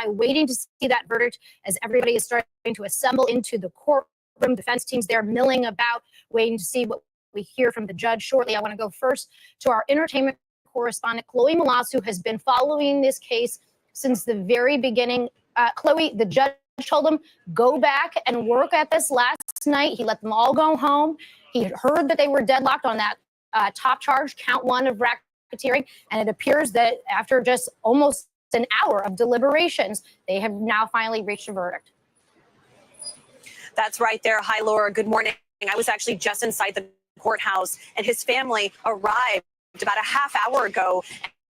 waiting to see that verdict as everybody is starting to assemble into the courtroom. Defense teams there milling about, waiting to see what we hear from the judge shortly. I want to go first to our entertainment correspondent, Chloe Malas, who has been following this case since the very beginning. Chloe, the judge told him, go back and work at this last night. He let them all go home. He heard that they were deadlocked on that top charge, count one of racketeering. And it appears that after just almost an hour of deliberations, they have now finally reached a verdict. That's right there. Hi, Laura. Good morning. I was actually just inside the courthouse, and his family arrived about a half hour ago,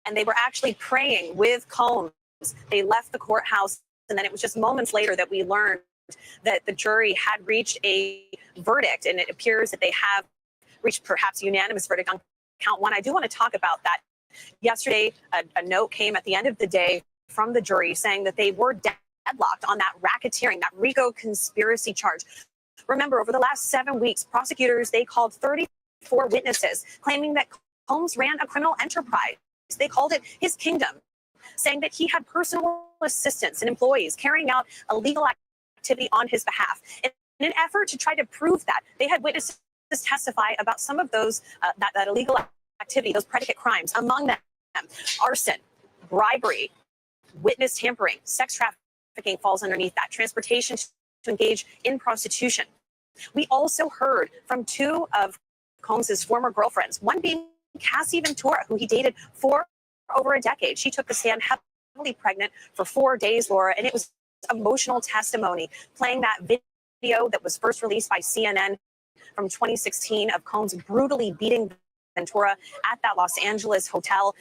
and they were actually praying with Combs. They left the courthouse, and then it was just moments later that we learned that the jury had reached a verdict, and it appears that they have reached perhaps a unanimous verdict on count one. I do want to talk about that. Yesterday, a note came at the end of the day from the jury saying that they were deadlocked on that racketeering, that RICO conspiracy charge. Remember, over the last 7 weeks, prosecutors, they called 34 witnesses claiming that Combs ran a criminal enterprise. They called it his kingdom, saying that he had personal assistants and employees carrying out illegal activity on his behalf. In an effort to try to prove that, they had witnesses testify about some of those, that illegal activity, those predicate crimes, among them arson, bribery, witness tampering, sex trafficking falls underneath that, transportation to engage in prostitution. We also heard from two of Combs's former girlfriends, one being Cassie Ventura, who he dated for over a decade. She took the stand heavily pregnant for 4 days, Laura, and it was emotional testimony, playing that video that was first released by CNN from 2016 of Combs brutally beating Ventura at that Los Angeles hotel.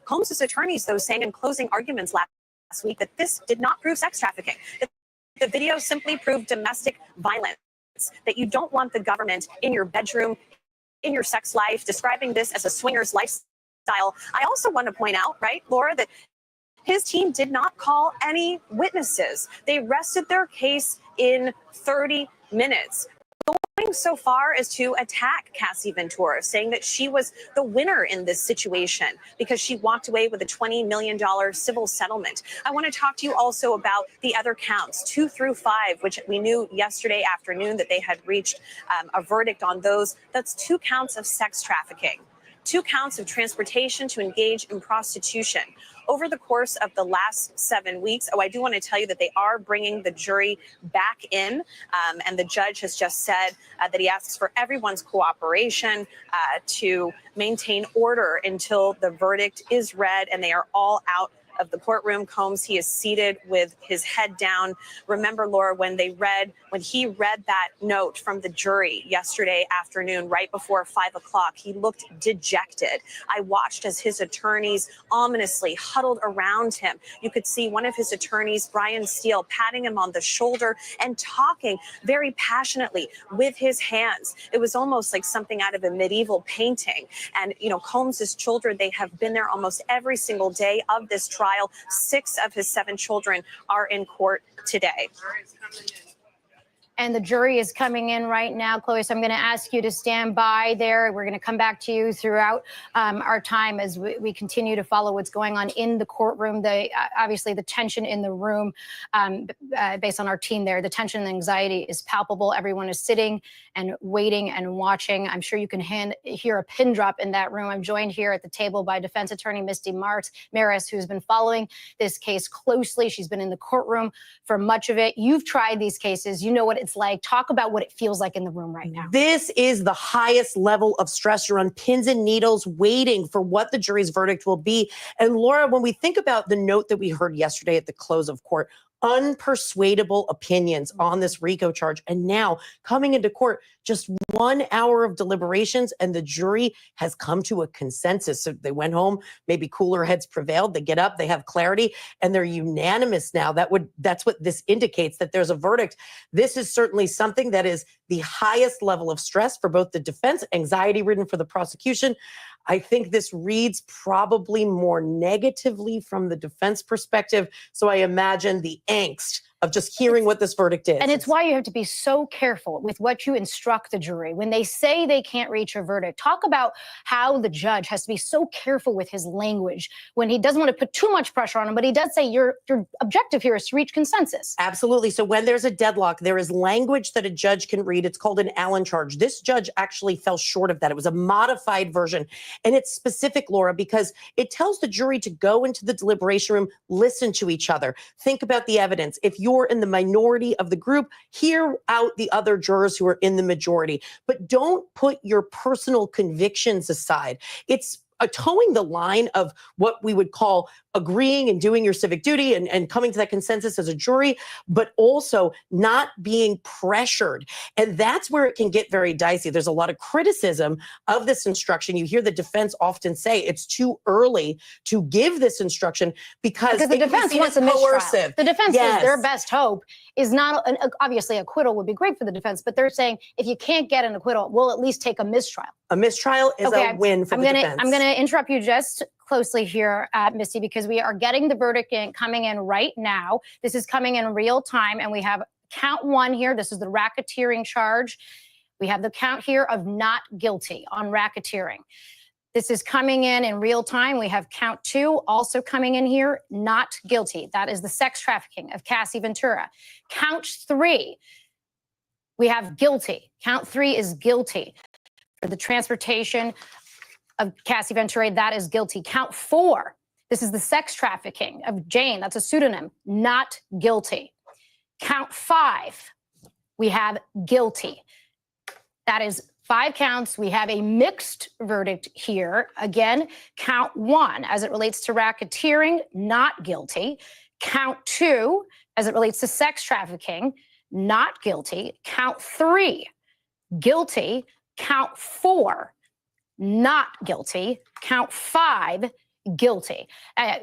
Combs' attorneys, though, saying in closing arguments last week that this did not prove sex trafficking. The video simply proved domestic violence, that you don't want the government in your bedroom, in your sex life, describing this as a swinger's lifestyle. I also want to point out, right, Laura, that his team did not call any witnesses. They rested their case in 30 minutes. Going so far as to attack Cassie Ventura, saying that she was the winner in this situation because she walked away with a $20 million civil settlement. I want to talk to you also about the other counts, 2 through 5, which we knew yesterday afternoon that they had reached a verdict on those. That's 2 counts of sex trafficking, 2 counts of transportation to engage in prostitution. Over the course of the last 7 weeks, I do want to tell you that they are bringing the jury back in, and the judge has just said that he asks for everyone's cooperation to maintain order until the verdict is read and they are all out of the courtroom. Combs, he is seated with his head down. Remember, Laura, when he read that note from the jury yesterday afternoon, right before 5 o'clock, he looked dejected. I watched as his attorneys ominously huddled around him. You could see one of his attorneys, Brian Steele, patting him on the shoulder and talking very passionately with his hands. It was almost like something out of a medieval painting. And, you know, Combs's children, they have been there almost every single day of this trial. 6 of his 7 children are in court today. And the jury is coming in right now, Chloe. So I'm going to ask you to stand by there. We're going to come back to you throughout our time as we continue to follow what's going on in the courtroom. Obviously, the tension in the room, based on our team there, the tension and anxiety is palpable. Everyone is sitting and waiting and watching. I'm sure you can hear a pin drop in that room. I'm joined here at the table by defense attorney Misty Maris, who's been following this case closely. She's been in the courtroom for much of it. You've tried these cases. You know what it's like. Talk about what it feels like in the room right now. This is the highest level of stress. You're on pins and needles waiting for what the jury's verdict will be. And Laura, when we think about the note that we heard yesterday at the close of court, unpersuadable opinions on this RICO charge. And now coming into court, just 1 hour of deliberations and the jury has come to a consensus. So they went home, maybe cooler heads prevailed. They get up, they have clarity, and they're unanimous now. That's what this indicates, that there's a verdict. This is certainly something that is the highest level of stress for both the defense, anxiety-ridden for the prosecution. I think this reads probably more negatively from the defense perspective. So I imagine the angst of just hearing what this verdict is. And it's why you have to be so careful with what you instruct the jury. When they say they can't reach a verdict, talk about how the judge has to be so careful with his language when he doesn't want to put too much pressure on him, but he does say your objective here is to reach consensus. Absolutely. So when there's a deadlock, there is language that a judge can read. It's called an Allen charge. This judge actually fell short of that. It was a modified version. And it's specific, Laura, because it tells the jury to go into the deliberation room, listen to each other, think about the evidence. If you're in the minority of the group, hear out the other jurors who are in the majority, but don't put your personal convictions aside. It's towing the line of what we would call agreeing and doing your civic duty and coming to that consensus as a jury, but also not being pressured. And that's where it can get very dicey. There's a lot of criticism of this instruction. You hear the defense often say it's too early to give this instruction because the defense wants a mistrial. The defense is their best hope is not, obviously acquittal would be great for the defense, but they're saying if you can't get an acquittal, we'll at least take a mistrial. A mistrial is a win for the defense. I'm going to interrupt you just closely here, Misty, because we are getting the verdict coming in right now. This is coming in real time, and we have count one here. This is the racketeering charge. We have the count here of not guilty on racketeering. This is coming in real time. We have count two also coming in here, not guilty. That is the sex trafficking of Cassie Ventura. Count three, we have guilty. Count three is guilty. For the transportation of Cassie Ventura, that is guilty. Count four, this is the sex trafficking of Jane. That's a pseudonym, not guilty. Count five, we have guilty. That is 5 counts. We have a mixed verdict here. Again, count one, as it relates to racketeering, not guilty. Count two, as it relates to sex trafficking, not guilty. Count three, guilty. Count four, not guilty. Count five, guilty.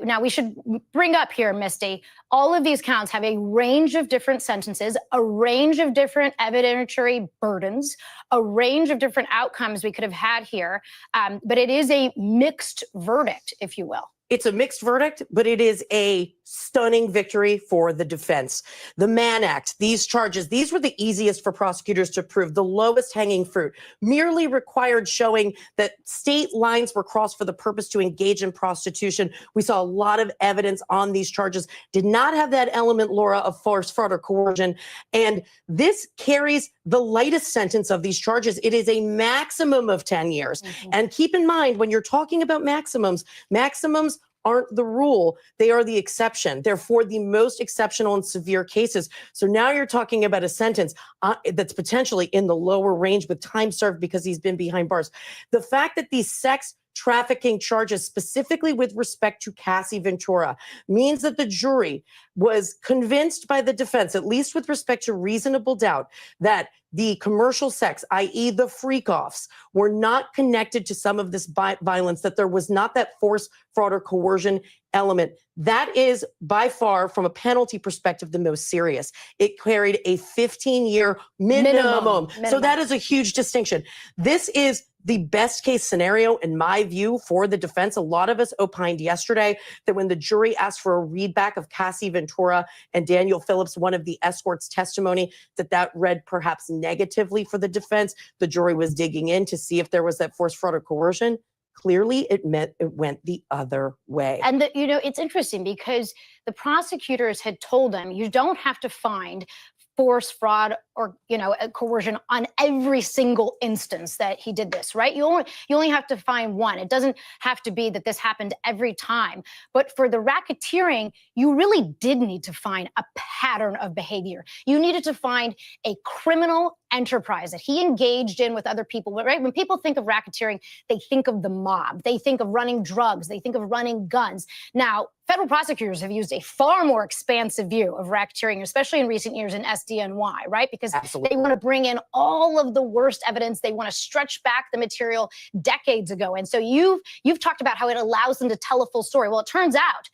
Now, we should bring up here, Misty, all of these counts have a range of different sentences, a range of different evidentiary burdens, a range of different outcomes we could have had here. But it is a mixed verdict, if you will. It's a mixed verdict, but it is a stunning victory for the defense. The Mann Act, these charges, these were the easiest for prosecutors to prove, the lowest hanging fruit, merely required showing that state lines were crossed for the purpose to engage in prostitution. We saw a lot of evidence on these charges, did not have that element, Laura, of force, fraud, or coercion. And this carries the lightest sentence of these charges. It is a maximum of 10 years. Mm-hmm. And keep in mind, when you're talking about maximums aren't the rule, they are the exception. They're for the most exceptional and severe cases. So now you're talking about a sentence that's potentially in the lower range with time served because he's been behind bars. The fact that these sex trafficking charges, specifically with respect to Cassie Ventura, means that the jury was convinced by the defense, at least with respect to reasonable doubt, that the commercial sex, i.e. the freak-offs, were not connected to some of this violence, that there was not that force, fraud, or coercion element. That is by far, from a penalty perspective, the most serious. It carried a 15-year minimum. So that is a huge distinction. This is the best case scenario, in my view, for the defense. A lot of us opined yesterday that when the jury asked for a readback of Cassie Ventura and Daniel Phillips, one of the escorts' testimony, that read perhaps negatively for the defense. The jury was digging in to see if there was that force, fraud, or coercion. Clearly, it went the other way. And, it's interesting because the prosecutors had told them, you don't have to find force, fraud, or, coercion on every single instance that he did this, right? You only have to find one. It doesn't have to be that this happened every time. But for the racketeering, you really did need to find a pattern of behavior. You needed to find a criminal enterprise that he engaged in with other people, right? When people think of racketeering, they think of the mob. They think of running drugs. They think of running guns. Now, federal prosecutors have used a far more expansive view of racketeering, especially in recent years in SDNY, right? Because They want to bring in all of the worst evidence. They want to stretch back the material decades ago. And so you've talked about how it allows them to tell a full story. Well, it turns out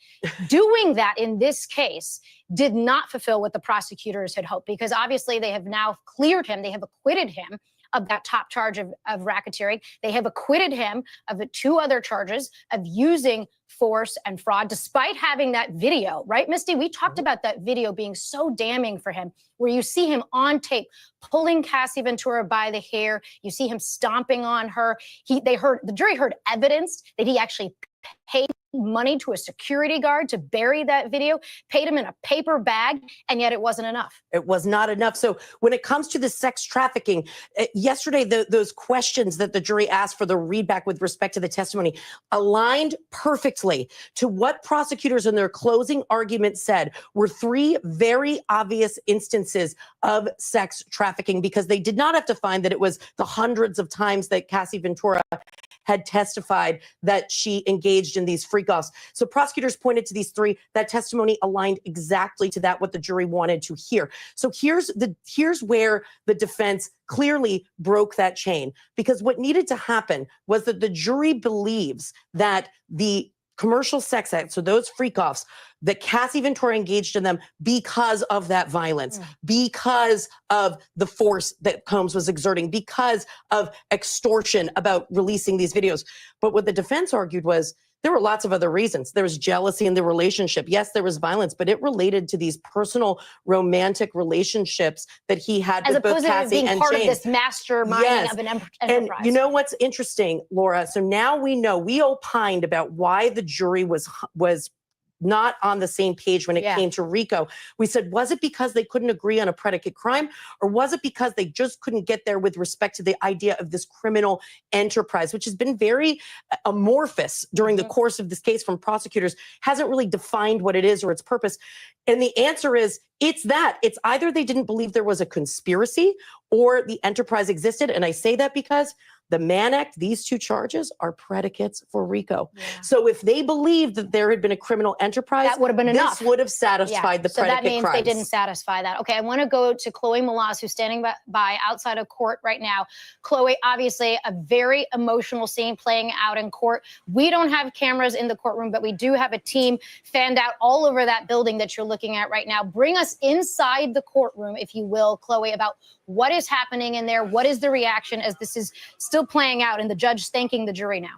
doing that in this case did not fulfill what the prosecutors had hoped, because obviously they have now cleared him. They have acquitted him of that top charge of racketeering. They have acquitted him of the 2 other charges of using force and fraud, despite having that video, right, Misty? We talked about that video being so damning for him, where you see him on tape pulling Cassie Ventura by the hair. You see him stomping on her. The jury heard evidence that he actually paid money to a security guard to bury that video, paid him in a paper bag, and yet it wasn't enough. It was not enough. So when it comes to the sex trafficking, yesterday, those questions that the jury asked for the readback with respect to the testimony aligned perfectly to what prosecutors in their closing argument said were 3 very obvious instances of sex trafficking, because they did not have to find that it was the hundreds of times that Cassie Ventura had testified that she engaged in these freak-offs. So prosecutors pointed to these 3. That testimony aligned exactly to that, what the jury wanted to hear. So here's where the defense clearly broke that chain, because what needed to happen was that the jury believes that the commercial sex acts, so those freak-offs, that Cassie Ventura engaged in them because of that violence, because of the force that Combs was exerting, because of extortion about releasing these videos. But what the defense argued was there were lots of other reasons. There was jealousy in the relationship. Yes, there was violence, but it related to these personal romantic relationships that he had with both Cassie and Jane. As opposed to being part of this masterminding of an enterprise. And you know what's interesting, Laura? So now we opined about why the jury was not on the same page when it came to RICO. We said, was it because they couldn't agree on a predicate crime, or was it because they just couldn't get there with respect to the idea of this criminal enterprise, which has been very amorphous during the course of this case from prosecutors, hasn't really defined what it is or its purpose. And the answer is, it's that. It's either they didn't believe there was a conspiracy or the enterprise existed. And I say that because the Mann Act, these 2 charges are predicates for RICO. So if they believed that there had been a criminal enterprise, that would have been enough. This would have satisfied the predicate crimes. So that means they didn't satisfy that. Okay, I want to go to Chloe Malas, who's standing by outside of court right now. Chloe, obviously a very emotional scene playing out in court. We don't have cameras in the courtroom, but we do have a team fanned out all over that building that you're looking at right now. Bring us inside the courtroom, if you will, Chloe, about what is happening in there. What is the reaction as this is still playing out and the judge thanking the jury now?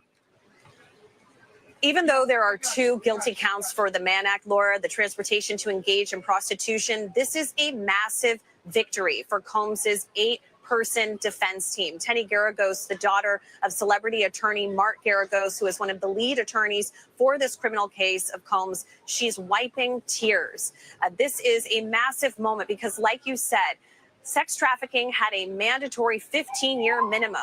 Even though there are 2 guilty counts for the Mann Act, Laura, the transportation to engage in prostitution, this is a massive victory for Combs's 8-person defense team. Tenny Garagos, the daughter of celebrity attorney Mark Garagos, who is one of the lead attorneys for this criminal case of Combs, she's wiping tears. This is a massive moment because, like you said, sex trafficking had a mandatory 15-year minimum.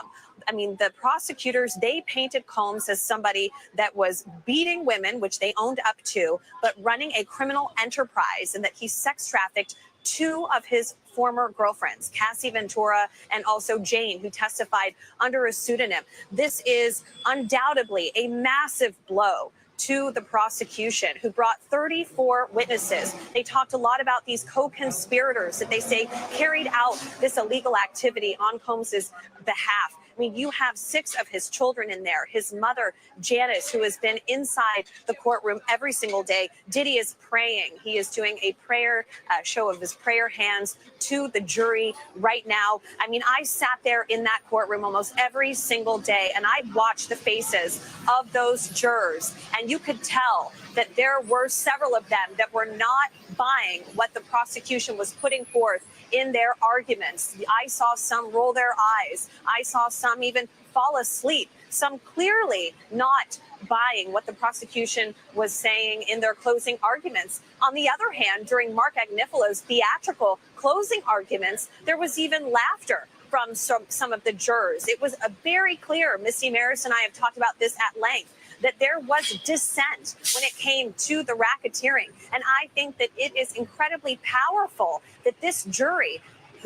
I mean, the prosecutors, they painted Combs as somebody that was beating women, which they owned up to, but running a criminal enterprise, and that he sex trafficked 2 of his former girlfriends, Cassie Ventura and also Jane, who testified under a pseudonym. This is undoubtedly a massive blow to the prosecution, who brought 34 witnesses. They talked a lot about these co-conspirators that they say carried out this illegal activity on Combs's behalf. I mean, you have 6 of his children in there. His mother, Janice, who has been inside the courtroom every single day. Diddy is praying. He is doing a prayer show of his prayer hands to the jury right now. I mean, I sat there in that courtroom almost every single day, and I watched the faces of those jurors, and you could tell that there were several of them that were not buying what the prosecution was putting forth in their arguments. I saw some roll their eyes. I saw some even fall asleep, some clearly not buying what the prosecution was saying in their closing arguments. On the other hand, during Mark Agnifalo's theatrical closing arguments, there was even laughter from some of the jurors. It was a very clear, Misty Maris and I have talked about this at length, that there was dissent when it came to the racketeering. And I think that it is incredibly powerful that this jury,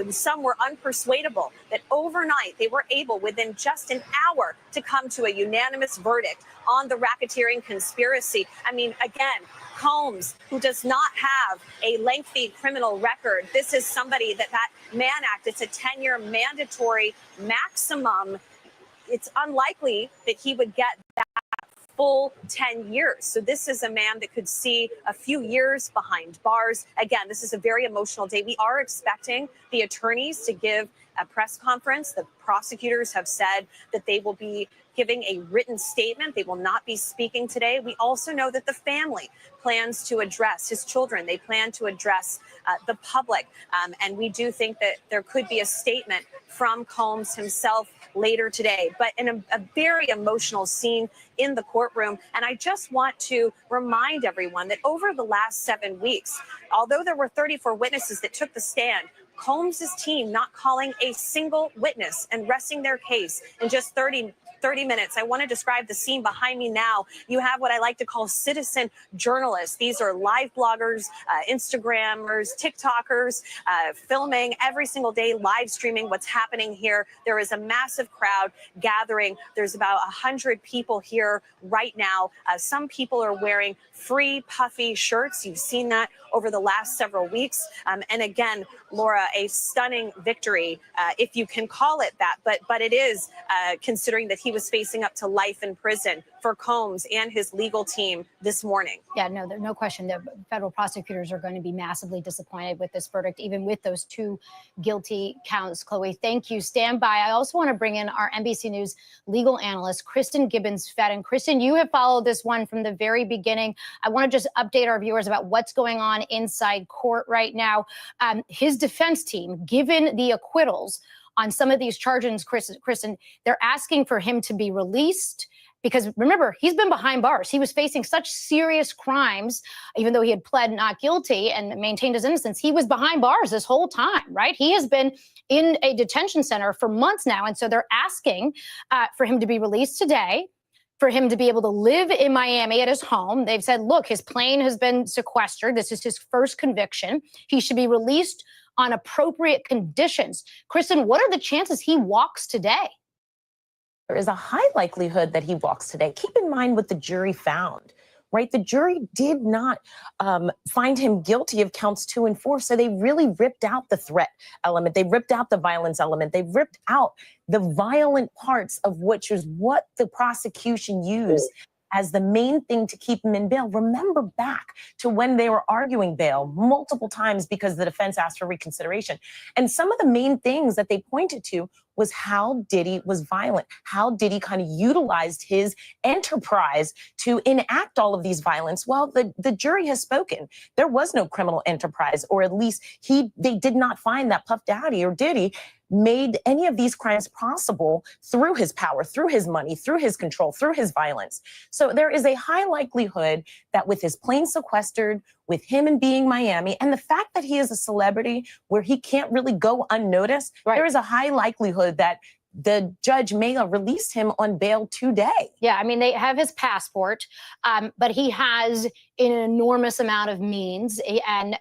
some were unpersuadable, that overnight they were able, within just an hour, to come to a unanimous verdict on the racketeering conspiracy. I mean, again, Combs, who does not have a lengthy criminal record, this is somebody that Mann Act, it's a 10-year mandatory maximum. It's unlikely that he would get that full 10 years. So this is a man that could see a few years behind bars. Again, this is a very emotional day. We are expecting the attorneys to give a press conference. The prosecutors have said that they will be giving a written statement. They will not be speaking today. We also know that the family plans to address his children. They plan to address the public. And we do think that there could be a statement from Combs himself later today. But in a very emotional scene in the courtroom. And I just want to remind everyone that over the last 7 weeks, although there were 34 witnesses that took the stand, Combs' team not calling a single witness and resting their case in just 30 minutes. I want to describe the scene behind me now. You have what I like to call citizen journalists. These are live bloggers, Instagrammers, TikTokers, filming every single day, live streaming what's happening here. There is a massive crowd gathering. There's about 100 people here right now. Some people are wearing free puffy shirts. You've seen that over the last several weeks. And again, Laura, a stunning victory, if you can call it that. But it is, considering that he was facing up to life in prison, for Combs and his legal team this morning. Yeah, no, there's no question that federal prosecutors are going to be massively disappointed with this verdict, even with those 2 guilty counts. Chloe, thank you. Stand by. I also want to bring in our NBC News legal analyst, Kristen Gibbons-Fedden. Kristen, you have followed this one from the very beginning. I want to just update our viewers about what's going on inside court right now. His defense team, given the acquittals on some of these charges, Kristen, they're asking for him to be released. Because remember, he's been behind bars. He was facing such serious crimes, even though he had pled not guilty and maintained his innocence. He was behind bars this whole time, right? He has been in a detention center for months now. And so they're asking for him to be released today, for him to be able to live in Miami at his home. They've said, look, his plane has been sequestered. This is his first conviction. He should be released on appropriate conditions. Kristen, what are the chances he walks today? There is a high likelihood that he walks today. Keep in mind what the jury found, right? The jury did not find him guilty of counts 2 and 4. So they really ripped out the threat element. They ripped out the violence element. They ripped out the violent parts of which is what the prosecution used as the main thing to keep him in bail. Remember back to when they were arguing bail multiple times because the defense asked for reconsideration. And some of the main things that they pointed to was how Diddy was violent, how Diddy kind of utilized his enterprise to enact all of these violence. Well, the jury has spoken. There was no criminal enterprise, or at least they did not find that Puff Daddy or Diddy made any of these crimes possible through his power, through his money, through his control, through his violence. So there is a high likelihood that with his plane sequestered, with him and being Miami, and the fact that he is a celebrity where he can't really go unnoticed, right, there is a high likelihood that the judge may have released him on bail today. Yeah, I mean, they have his passport, but he has an enormous amount of means. And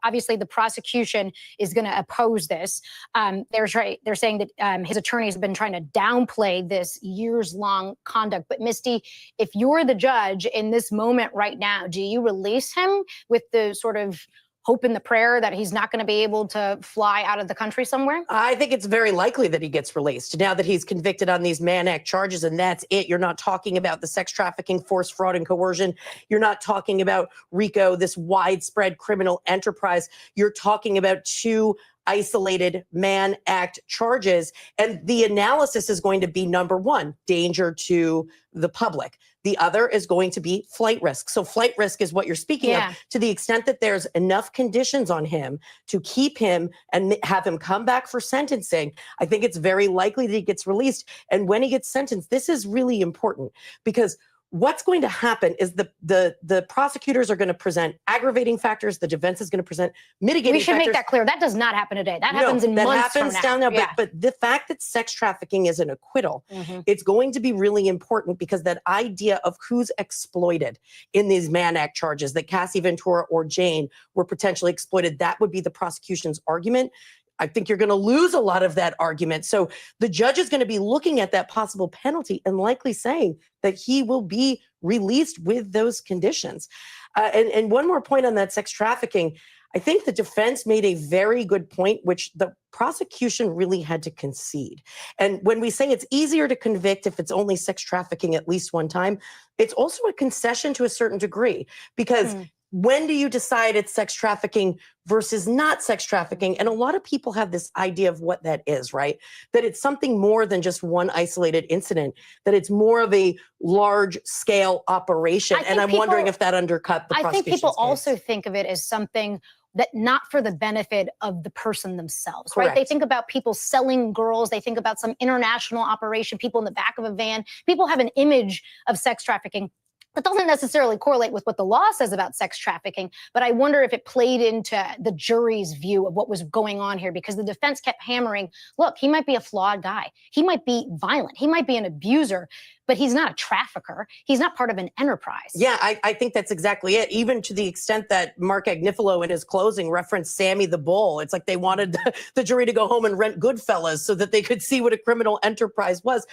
obviously the prosecution is going to oppose this. They're saying that his attorneys have been trying to downplay this years-long conduct. But Misty, if you're the judge in this moment right now, do you release him with the sort of hope in the prayer that he's not going to be able to fly out of the country somewhere? I think it's very likely that he gets released now that he's convicted on these Mann Act charges, and that's it. You're not talking about the sex trafficking, force, fraud, and coercion. You're not talking about RICO, this widespread criminal enterprise. You're talking about 2 isolated Mann Act charges. And the analysis is going to be, number 1, danger to the public. The other is going to be flight risk. So flight risk is what you're speaking of. To the extent that there's enough conditions on him to keep him and have him come back for sentencing, I think it's very likely that he gets released. And when he gets sentenced, this is really important, because what's going to happen is the prosecutors are going to present aggravating factors. The defense is going to present mitigating factors. We should make that clear. That does not happen today. That happens in months from now. That happens down there. Yeah. But the fact that sex trafficking is an acquittal, it's going to be really important, because that idea of who's exploited in these Mann Act charges, that Cassie Ventura or Jane were potentially exploited, that would be the prosecution's argument. I think you're going to lose a lot of that argument. So the judge is going to be looking at that possible penalty and likely saying that he will be released with those conditions. And one more point on that sex trafficking. I think the defense made a very good point, which the prosecution really had to concede. And when we say it's easier to convict if it's only sex trafficking at least one time, it's also a concession to a certain degree, because when do you decide it's sex trafficking versus not sex trafficking? And a lot of people have this idea of what that is, right? That it's something more than just one isolated incident, that it's more of a large scale operation. And I'm wondering if that undercut the prosecution's I think people case. also think of it as something that not for the benefit of the person themselves, Correct. right? They think about people selling girls. They think about some international operation, people in the back of a van. People have an image of sex trafficking that doesn't necessarily correlate with what the law says about sex trafficking, but I wonder if it played into the jury's view of what was going on here, because the defense kept hammering, look, he might be a flawed guy. He might be violent. He might be an abuser, but he's not a trafficker. He's not part of an enterprise. Yeah, I think that's exactly it. Even to the extent that Mark Agnifilo in his closing referenced Sammy the Bull. It's like they wanted the jury to go home and rent Goodfellas so that they could see what a criminal enterprise was.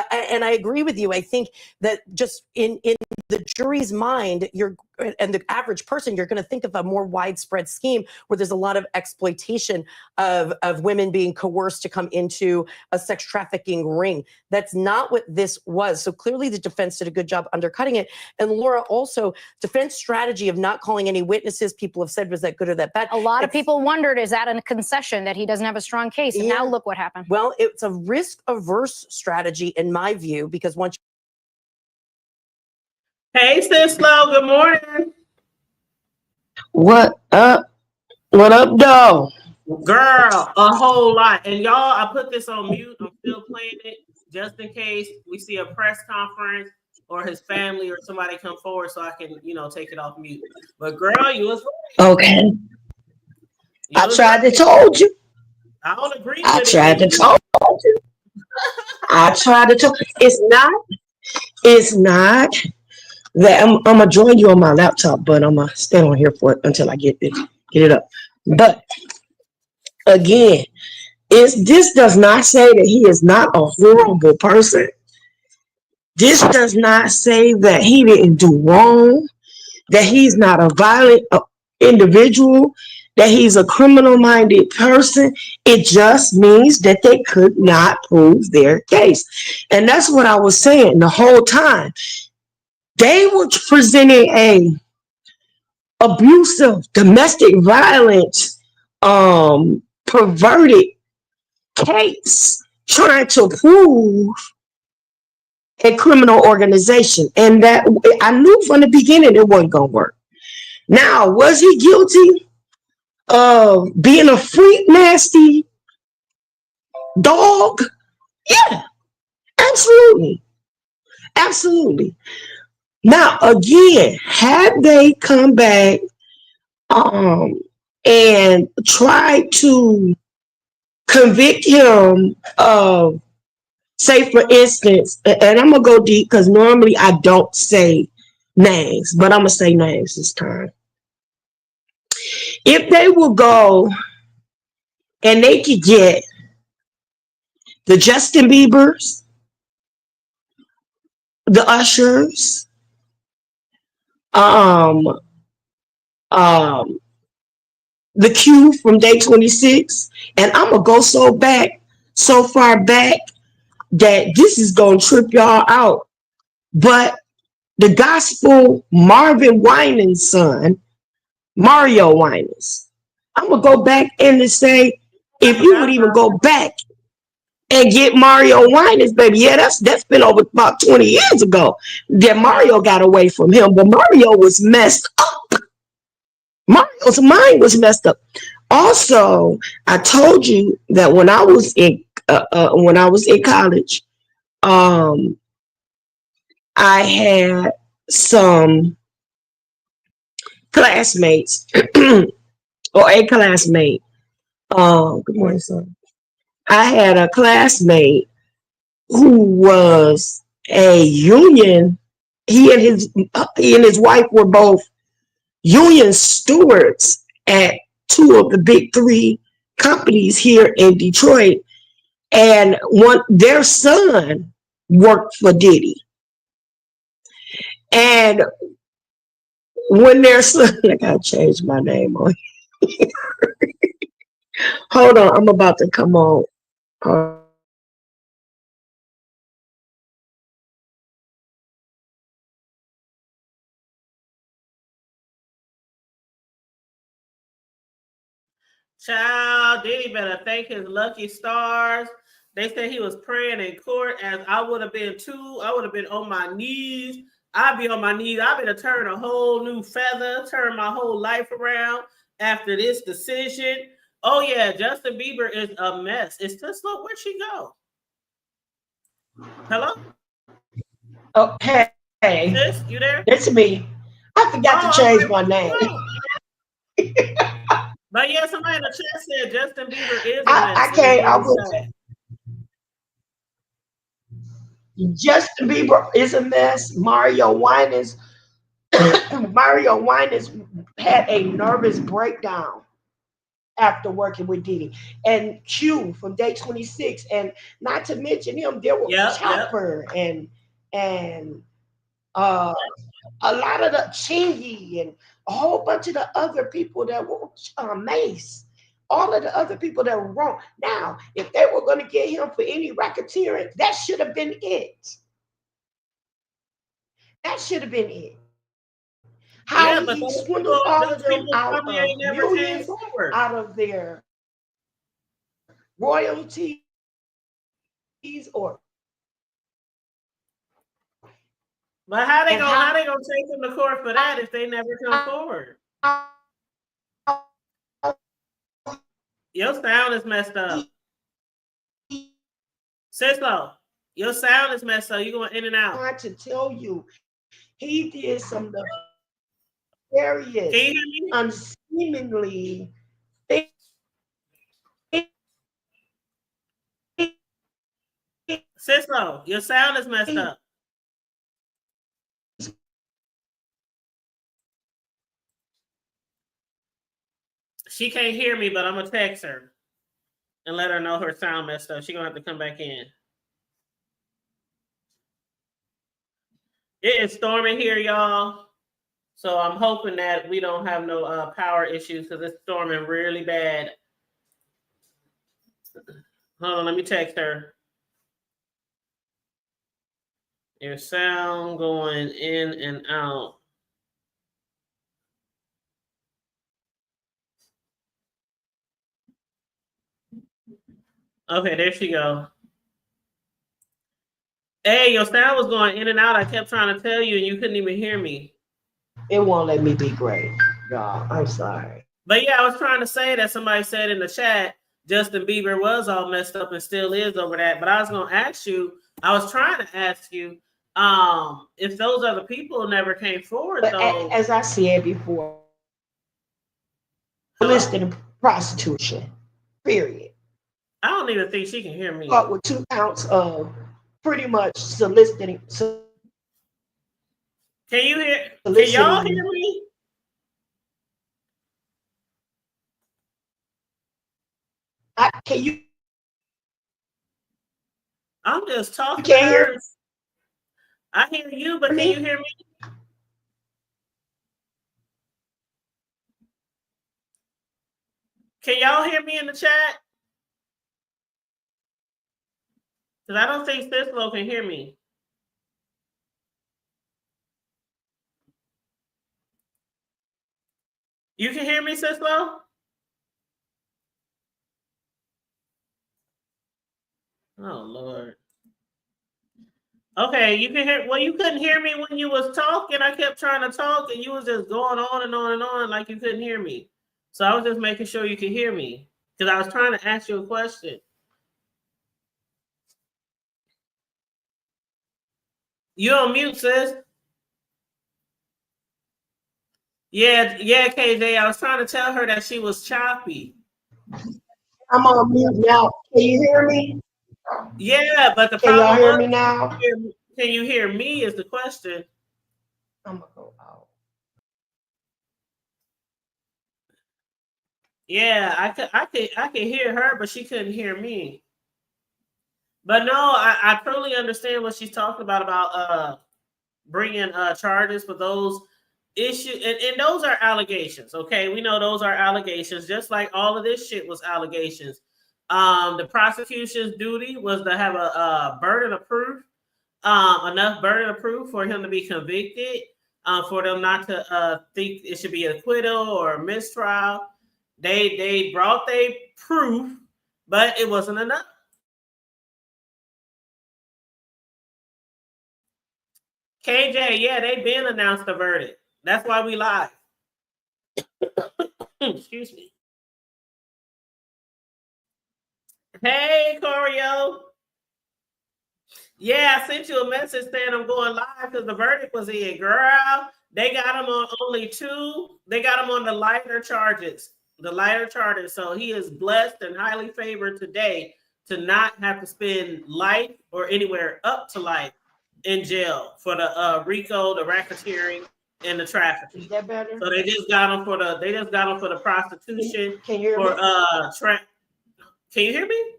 And I agree with you. I think that just in the jury's mind, and the average person, you're going to think of a more widespread scheme where there's a lot of exploitation of women being coerced to come into a sex trafficking ring. That's not what this was. So clearly the defense did a good job undercutting it. And Laura, also, defense strategy of not calling any witnesses, people have said, was that good or that bad? A lot of people wondered, is that a concession that he doesn't have a strong case? And now look what happened. Well, it's a risk-averse strategy in my view, because once Hey, Cislo, good morning. What up? What up, dog? Girl, a whole lot. And y'all, I put this on mute. I'm still playing it just in case we see a press conference or his family or somebody come forward so I can, take it off mute. But girl, you was right. Okay. I tried to told you. I don't agree with I it. tried to told you. I tried to told. It's not that I'm gonna join you on my laptop, but I'm gonna stay on here for it until I get it up. But again, this does not say that he is not a horrible person. This does not say that he didn't do wrong, that he's not a violent individual, that he's a criminal-minded person. It just means that they could not prove their case. And that's what I was saying the whole time. They were presenting a abusive, domestic violence, perverted case, trying to prove a criminal organization. And that I knew from the beginning it wasn't going to work. Now, was he guilty of being a freak, nasty dog? Yeah, absolutely. Absolutely. Now, again, had they come back and tried to convict him of, say, for instance, and I'm going to go deep because normally I don't say names, but I'm going to say names this time. If they will go and they could get the Justin Biebers, the Ushers, the Q from Day 26, and I'm gonna go so far back that this is gonna trip y'all out. But the gospel Marvin Winans' son, Mario Winans, I'm gonna go back and to say, if you would even go back and get Mario Winans, baby, yeah, that's been over about 20 years ago that Mario got away from him, but Mario was messed up. Mario's mind was messed up. Also, I told you that when I was in college, I had some classmates or a classmate. Good morning, son. I had a classmate who was a union. He and his wife were both union stewards at two of the big three companies here in Detroit, and their son worked for Diddy. And when their son, I gotta change my name on here. Hold on, I'm about to come on. Child, Diddy better thank his lucky stars. They said he was praying in court, as I would have been too. I would have been on my knees. I'd be on my knees. I've been to turn a whole new feather, turn my whole life around after this decision. Oh yeah, Justin Bieber is a mess. It's just look, where'd she go? Hello? Oh, hey, Sis, you there? it's me. I forgot to change my name. But yeah, somebody in the chat said Justin Bieber is a I mess. can't. I was. Justin Bieber is a mess. Mario Winans had a nervous breakdown after working with Diddy, and Q from Day 26, and not to mention him, there was Chopper and a lot of the Chingy and a whole bunch of the other people that were Mace. All of the other people that were wrong. Now, if they were going to get him for any racketeering, that should have been it. That should have been it. How he swindled all of them out of millions, out of their royalties, or. But how they gonna take them to court for that if they never come forward? Your sound is messed up. Cisco, your sound is messed up. You going in and out. I want to tell you, he did some of the various unseemingly things. Cisco, your sound is messed up. She can't hear me, but I'm gonna text her and let her know her sound messed up. She's gonna have to come back in. It is storming here, y'all. So I'm hoping that we don't have no power issues because it's storming really bad. Hold on, let me text her. Your sound going in and out. Okay, there she go. Hey, your sound was going in and out. I kept trying to tell you, and you couldn't even hear me. It won't let me be great, y'all. I'm sorry. But yeah, I was trying to say that somebody said in the chat, Justin Bieber was all messed up and still is over that. But I was going to ask you, I was trying to ask you, if those other people never came forward, but though. As I said before, listed prostitution, period. I don't even think she can hear me. Caught with 2 counts of pretty much soliciting. Can you hear? Can y'all hear me? Can you? I'm just talking. You can't hear? I hear you, but can you hear me? Can y'all hear me in the chat? Because I don't think Cisco can hear me. You can hear me, Cisco? Oh, Lord. Okay, you can hear. Well, you couldn't hear me when you was talking. I kept trying to talk, and you was just going on and on and on like you couldn't hear me. So I was just making sure you could hear me because I was trying to ask you a question. You on mute, sis? Yeah, KJ. I was trying to tell her that she was choppy. I'm on mute now. Can you hear me? Yeah, but the problem y'all hear me now? Can you hear me is the question. I'm gonna go out. Yeah, I could hear her, but she couldn't hear me. But no, I totally understand what she's talking about bringing charges for those issues, and those are allegations. Okay, we know those are allegations, just like all of this shit was allegations. The prosecution's duty was to have a burden of proof, enough burden of proof for him to be convicted, for them not to think it should be acquittal or mistrial. They brought their proof, but it wasn't enough. KJ, yeah, they been announced the verdict. That's why we live. Excuse me. Hey, Corio. Yeah, I sent you a message saying I'm going live because the verdict was in. Girl, they got him on only 2. They got him on the lighter charges. The lighter charges. So he is blessed and highly favored today to not have to spend life or anywhere up to life in jail for the RICO, the racketeering, and the trafficking. Is that better? So they just got him for the prostitution. Can you hear for me? Can you hear me?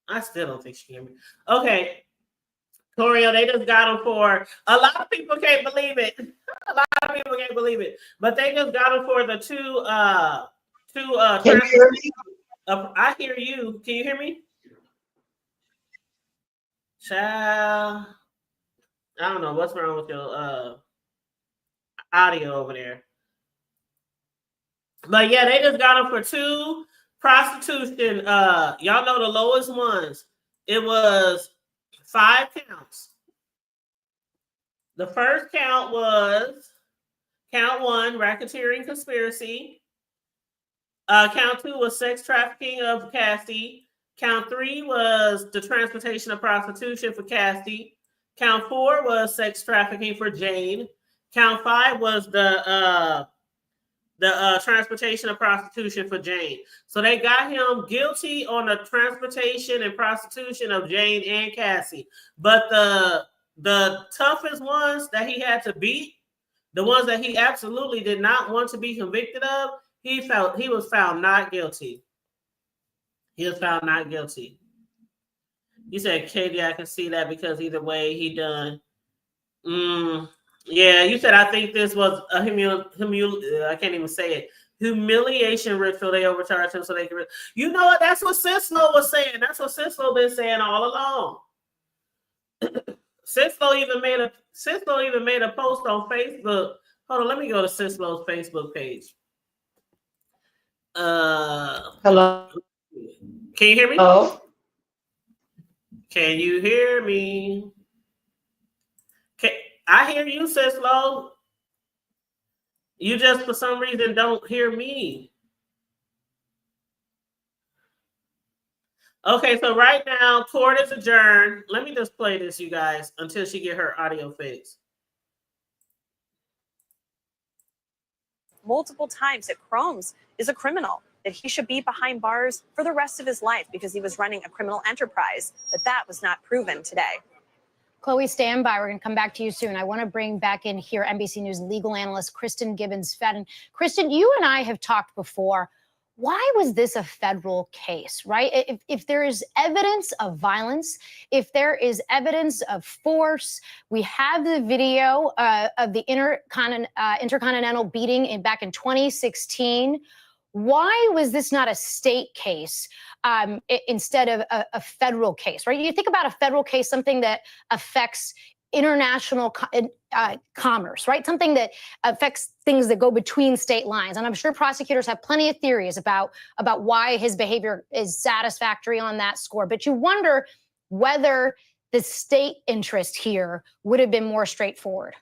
I still don't think she can hear me. Okay. Corio, they just got him for a lot of people can't believe it. A lot of people can't believe it. But they just got him for the two Can you hear me? I hear you. Can you hear me? Child. I don't know what's wrong with your audio over there. But yeah, they just got him for 2 prostitution. Y'all know the lowest ones. It was 5 counts. The first count was count 1, racketeering conspiracy. Count 2 was sex trafficking of Cassie. Count 3 was the transportation of prostitution for Cassie. Count 4 was sex trafficking for Jane. Count 5 was the transportation of prostitution for Jane. So they got him guilty on the transportation and prostitution of Jane and Cassie. But the toughest ones that he had to beat, the ones that he absolutely did not want to be convicted of, he was found not guilty. He was found not guilty. You said, Katie, I can see that because either way he done. Yeah, you said, I think this was a I can't even say it. Humiliation ritual. They overcharged him so they could. You know what? That's what Cislo was saying. That's what Cislo been saying all along. Cislo even made a post on Facebook. Hold on, let me go to Cislo's Facebook page. Hello. Can you hear me? Oh. Can you hear me? I hear you, Cislo. You just for some reason don't hear me. Okay, so right now court is adjourned. Let me just play this, you guys, until she get her audio fixed. Multiple times that Cromes is a criminal, that he should be behind bars for the rest of his life because he was running a criminal enterprise, but that was not proven today. Chloe, stand by. We're going to come back to you soon. I want to bring back in here NBC News legal analyst Kristen Gibbons-Fedden. Kristen, you and I have talked before. Why was this a federal case, right? If there is evidence of violence, if there is evidence of force, we have the video of the intercontinental beating back in 2016. Why was this not a state case instead of a federal case, right? You think about a federal case, something that affects international commerce, right? Something that affects things that go between state lines. And I'm sure prosecutors have plenty of theories about why his behavior is satisfactory on that score. But you wonder whether the state interest here would have been more straightforward.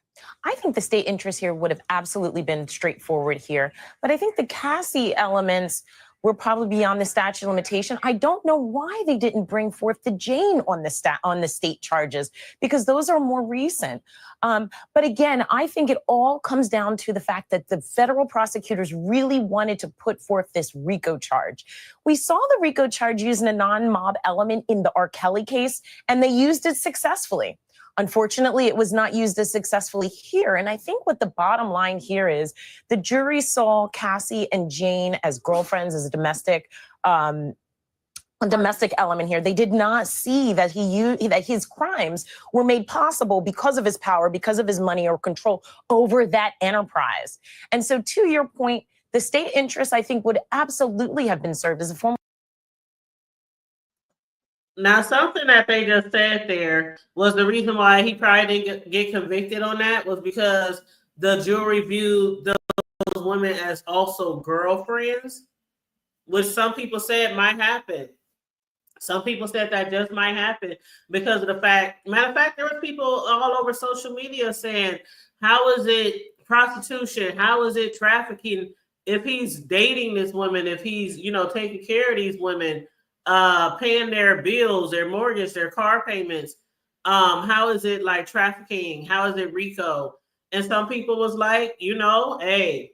I think the state interest here would have absolutely been straightforward here. But I think the Cassie elements were probably beyond the statute of limitation. I don't know why they didn't bring forth the Jane on the state charges, because those are more recent. But again, I think it all comes down to the fact that the federal prosecutors really wanted to put forth this RICO charge. We saw the RICO charge using a non-mob element in the R. Kelly case, and they used it successfully. Unfortunately, it was not used as successfully here. And I think what the bottom line here is the jury saw Cassie and Jane as girlfriends, as a domestic element here. They did not see that that his crimes were made possible because of his power, because of his money or control over that enterprise. And so to your point, the state interest, I think, would absolutely have been served as a form. Now, something that they just said there was the reason why he probably didn't get convicted on that was because the jury viewed those those women as also girlfriends, which some people said might happen. Some people said that just might happen because of the fact, matter of fact, there were people all over social media saying, how is it prostitution? How is it trafficking if he's dating this woman, if he's, taking care of these women, paying their bills, their mortgage, their car payments? How is it like trafficking? How is it RICO? And some people was like, hey,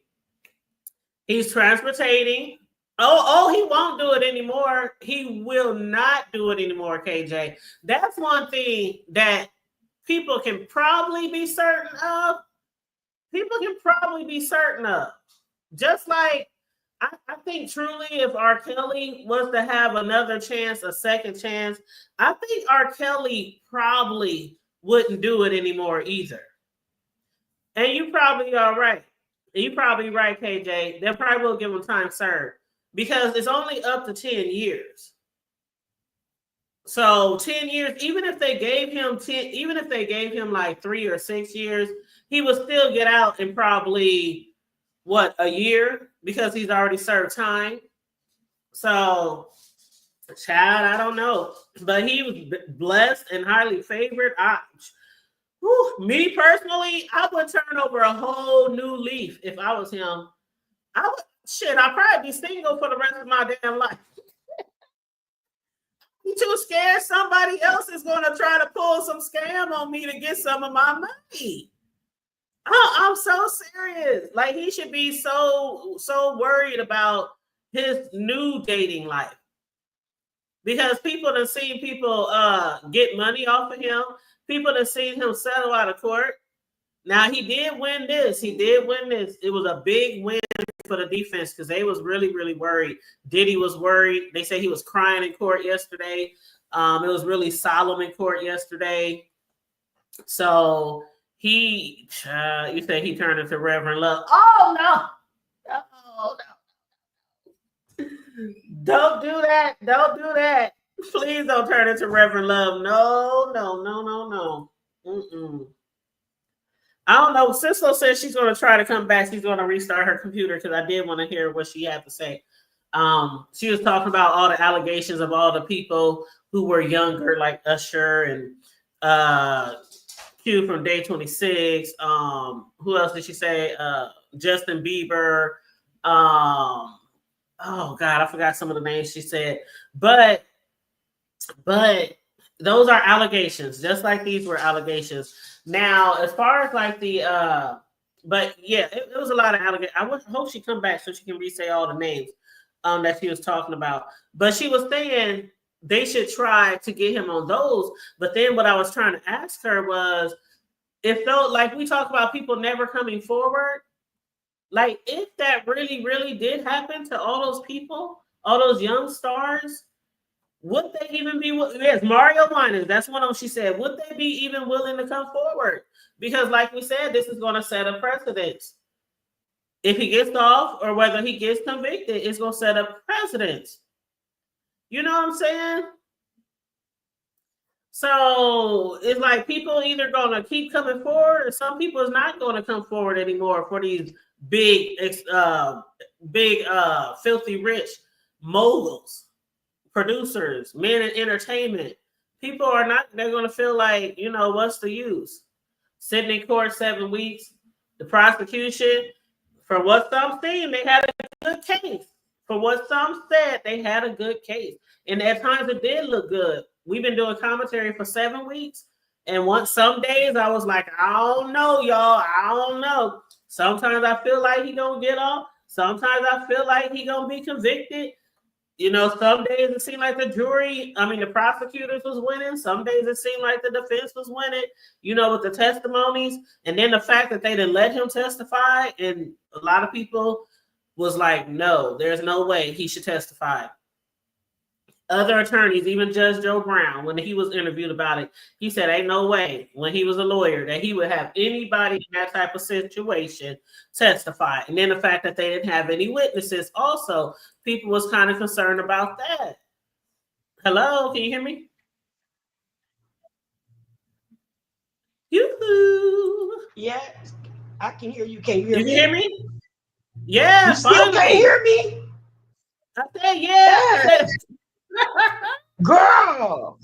he's transportating. Oh, he won't do it anymore. He will not do it anymore, KJ. That's one thing that people can probably be certain of. Just like I think truly if R. Kelly was to have another chance, a second chance, I think R. Kelly probably wouldn't do it anymore either. And you probably are right. You probably right, KJ. They probably will give him time served because it's only up to 10 years. So 10 years, even if they gave him like 3 or 6 years, he would still get out in probably a year because he's already served time. So, child, I don't know, but he was blessed and highly favored. Me personally, I would turn over a whole new leaf if I was him. I'd probably be single for the rest of my damn life. I'm too scared somebody else is going to try to pull some scam on me to get some of my money. I'm so serious. Like, he should be so worried about his new dating life because people have seen people get money off of him. People have seen him settle out of court. Now, he did win this. It was a big win for the defense because they was really, really worried. Diddy was worried. They say he was crying in court yesterday. It was really solemn in court yesterday. So you say he turned into Reverend Love. Oh, no. Oh, no. Don't do that. Don't do that. Please don't turn into Reverend Love. No. Mm-mm. I don't know. Cisco says she's going to try to come back. She's going to restart her computer because I did want to hear what she had to say. She was talking about all the allegations of all the people who were younger, like Usher and Q from Day 26. Who else did she say? Justin Bieber. Oh God, I forgot some of the names she said. But those are allegations, just like these were allegations. Now, as far as like but yeah, it was a lot of allegations. I hope she come back so she can re-say all the names that she was talking about. But she was saying they should try to get him on those. But then what I was trying to ask her was, if though, like we talk about people never coming forward, like if that really, really did happen to all those people, all those young stars, would they even be? Yes, Mario Winans. That's one of them. She said, would they be even willing to come forward? Because, like we said, this is going to set a precedent. If he gets off or whether he gets convicted, it's going to set a precedent. You know what I'm saying? So it's like people either going to keep coming forward, or some people is not going to come forward anymore for these big, filthy rich moguls. Producers, men in entertainment, people are not, they're going to feel like, what's the use? Sitting in court 7 weeks, the prosecution, for what some seen, they had a good case. For what some said, they had a good case. And at times it did look good. We've been doing commentary for 7 weeks. And some days I was like, I don't know, y'all. I don't know. Sometimes I feel like he going to get off. Sometimes I feel like he going to be convicted. Some days it seemed like the prosecutors was winning. Some days it seemed like the defense was winning, with the testimonies. And then the fact that they didn't let him testify. And a lot of people was like, no, there's no way he should testify. Other attorneys, even Judge Joe Brown, when he was interviewed about it, he said, ain't no way when he was a lawyer that he would have anybody in that type of situation testify. And then the fact that they didn't have any witnesses also, people was kind of concerned about that. Hello, can you hear me? Yoo-hoo. Yeah, I can hear you. Can you hear me? me? Hear me? Yeah, You still can't hear me? I said, yeah. I said, Girl.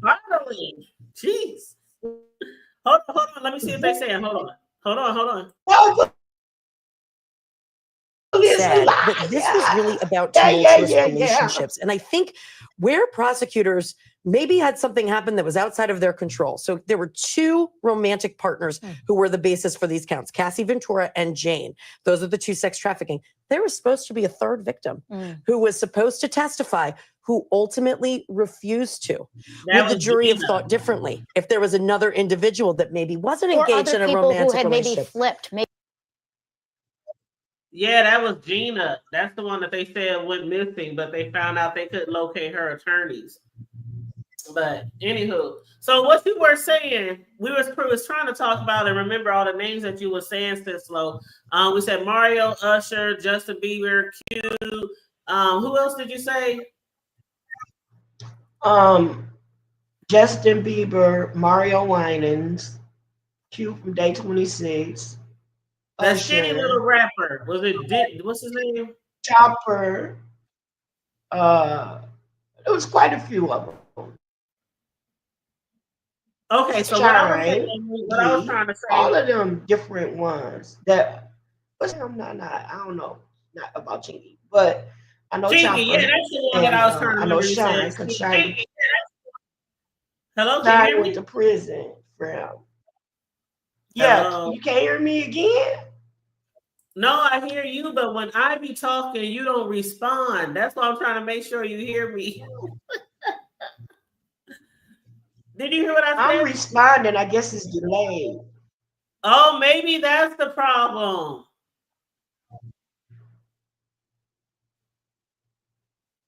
finally. Jeez. Hold on. Let me see if they say it. Hold on. No, said that this was really about tumultuous relationships. And I think where prosecutors maybe had something happen that was outside of their control. So there were two romantic partners who were the basis for these counts, Cassie Ventura and Jane. Those are the two sex trafficking. There was supposed to be a third victim who was supposed to testify, who ultimately refused to. Would the jury have thought differently if there was another individual that maybe wasn't engaged in a romantic relationship? Maybe flipped. Yeah, that was Gina. That's the one that they said went missing, but they found out they couldn't locate her attorneys. But anywho, so what you were saying, we was trying to talk about and remember all the names that you were saying, Sislo. We said Mario, Usher, Justin Bieber, Q. Who else did you say? Justin Bieber, Mario Winans, Q from Day 26. That skinny little rapper. Was it what's his name? Chopper. It was quite a few of them. Okay, so what I was trying to say, all of them different ones that I'm not I don't know, not about Chingy, but I know Chingy, Chopper. Yeah, that's the one that I was trying to remember. I know Shine, because Shine. Hello, can you hear me? Went to prison from. Yeah, Hello? You can't hear me again? No, I hear you, but when I be talking, you don't respond. That's why I'm trying to make sure you hear me. Did you hear what I said? I'm responding. I guess it's delayed. Oh, maybe that's the problem.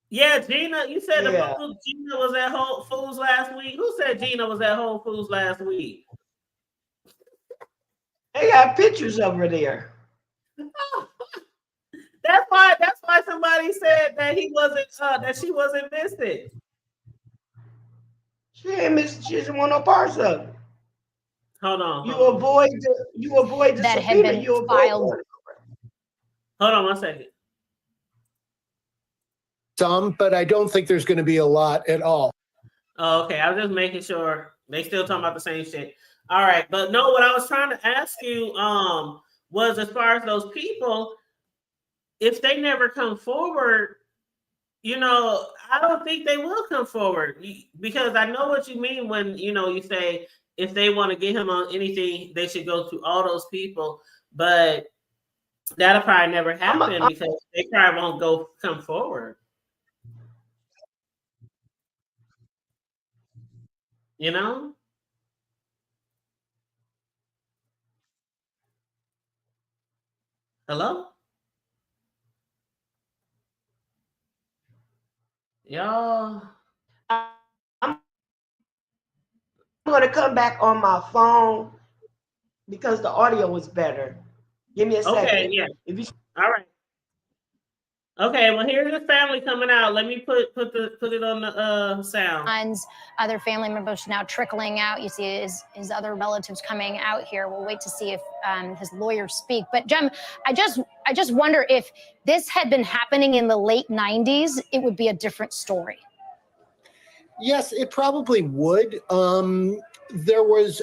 Yeah, Gina, you said Gina was at Whole Foods last week. Who said Gina was at Whole Foods last week? They got pictures over there. That's why somebody said that he wasn't that she wasn't missing. She ain't missing. She doesn't want no parts of it. Hold on. You avoid the that had been filed. Hold on 1 second. Some, but I don't think there's going to be a lot at all. Oh, okay. I was just making sure they still talking about the same shit. All right, but no, what I was trying to ask you was as far as those people, if they never come forward, I don't think they will come forward, because I know what you mean when you say if they want to get him on anything, they should go through all those people, but that'll probably never happen because they probably won't come forward. Hello? Y'all. I'm going to come back on my phone because the audio was better. Give me a second. Okay, yeah. All right. Okay, well, here's the family coming out. Let me put it on the sound. Other family members now trickling out. You see his other relatives coming out here. We'll wait to see if his lawyers speak. But Jem, I just wonder if this had been happening in the late 90s, it would be a different story. Yes, it probably would. There was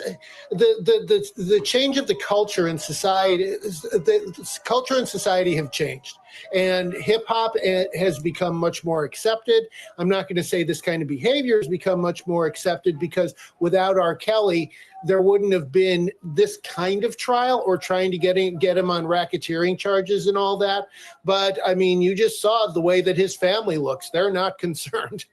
the change of the culture in society. The culture and society have changed, and hip hop has become much more accepted. I'm not going to say this kind of behavior has become much more accepted, because without R. Kelly, there wouldn't have been this kind of trial or trying to get him on racketeering charges and all that. But I mean, you just saw the way that his family looks. They're not concerned.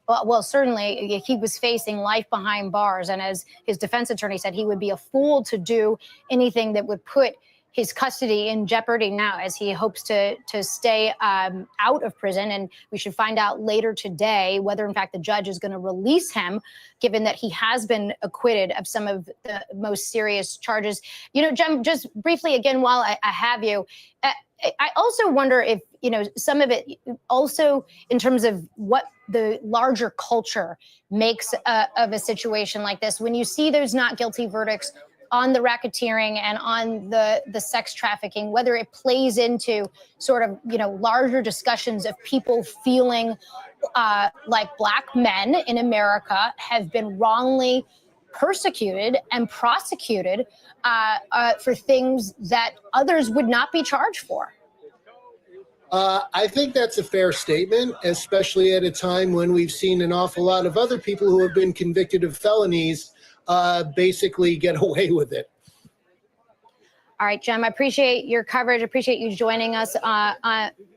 Well, certainly he was facing life behind bars. And as his defense attorney said, he would be a fool to do anything that would put his custody in jeopardy now, as he hopes to stay out of prison. And we should find out later today whether, in fact, the judge is going to release him, given that he has been acquitted of some of the most serious charges. Jem, just briefly again, while I have you, I also wonder if, some of it also in terms of what the larger culture makes of a situation like this. When you see those not guilty verdicts on the racketeering and on the sex trafficking, whether it plays into sort of, larger discussions of people feeling like Black men in America have been wrongly persecuted and prosecuted for things that others would not be charged for. I think that's a fair statement, especially at a time when we've seen an awful lot of other people who have been convicted of felonies basically get away with it. All right, Jem, I appreciate your coverage. I appreciate you joining us on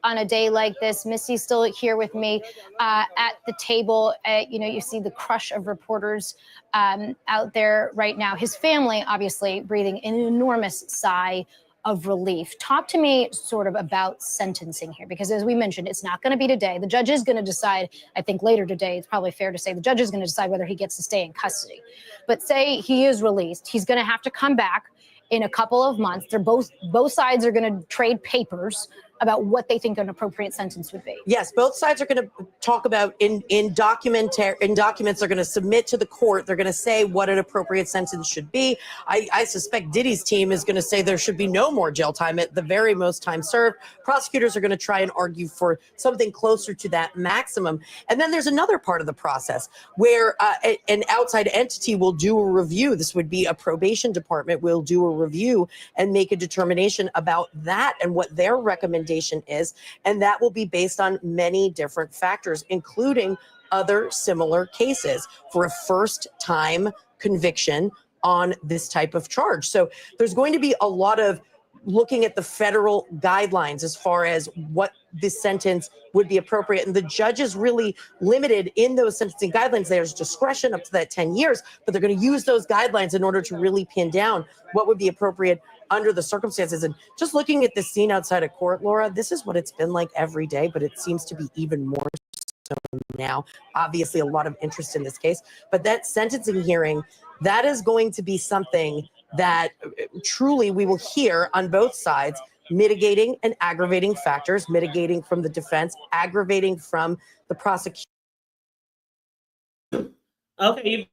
a day like this. Missy's still here with me at the table. You see the crush of reporters out there right now. His family, obviously, breathing an enormous sigh of relief. Talk to me sort of about sentencing here, because as we mentioned, it's not going to be today. The judge is going to decide, I think later today, it's probably fair to say the judge is going to decide whether he gets to stay in custody. But say he is released, he's going to have to come back in a couple of months. They're both sides are going to trade papers about what they think an appropriate sentence would be. Yes, both sides are going to talk about in documents they're going to submit to the court. They're going to say what an appropriate sentence should be. I suspect Diddy's team is going to say there should be no more jail time, at the very most time served. Prosecutors are going to try and argue for something closer to that maximum. And then there's another part of the process where an outside entity will do a review. This would be a probation department will do a review and make a determination about that and what their recommendation is, and that will be based on many different factors, including other similar cases for a first-time conviction on this type of charge. So there's going to be a lot of looking at the federal guidelines as far as what this sentence would be appropriate. And the judge is really limited in those sentencing guidelines. There's discretion up to that 10 years, but they're going to use those guidelines in order to really pin down what would be appropriate under the circumstances. And just looking at the scene outside of court, Laura, this is what it's been like every day, but it seems to be even more so now. Obviously, a lot of interest in this case, but that sentencing hearing, that is going to be something that truly we will hear on both sides, mitigating and aggravating factors, mitigating from the defense, aggravating from the prosecution. Okay.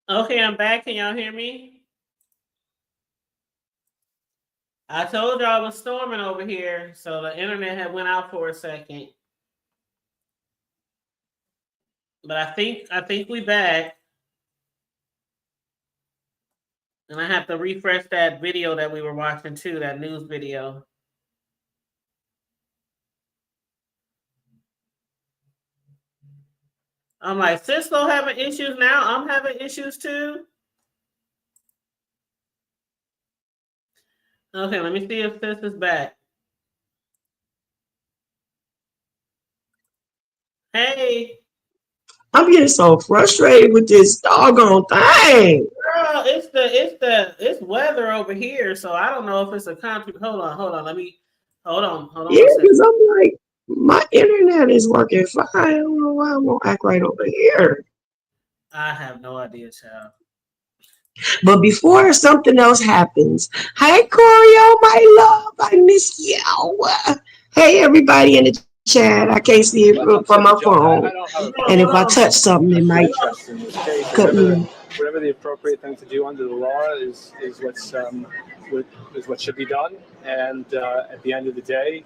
Okay, I'm back. Can y'all hear me? I told y'all it was storming over here, so the internet had went out for a second. But I think we back. And I have to refresh that video that we were watching too, that news video. I'm like, Cisco having issues now. I'm having issues too. Okay, let me see if Sis is back. Hey. I'm getting so frustrated with this doggone thing. Girl, it's weather over here, so I don't know if it's a country. Hold on. Hold on Yeah, one second. because I'm like, my internet is working fine. I don't know why it won't act right over here. I have no idea, child. But before something else happens, hey Corio, my love, I miss you. Hey everybody in the chat, I can't see it from my phone. And if I touch something, it might interest in this case. cut me off. Whatever the appropriate thing to do under the law is what should be done. And at the end of the day,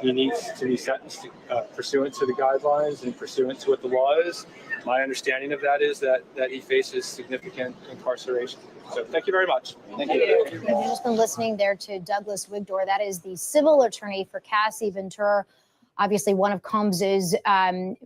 he needs to be sentenced pursuant to the guidelines and pursuant to what the law is. My understanding of that is that he faces significant incarceration. So thank you very much. Thank you. You've just been listening there to Douglas Wigdor. That is the civil attorney for Cassie Ventura, obviously one of Combs's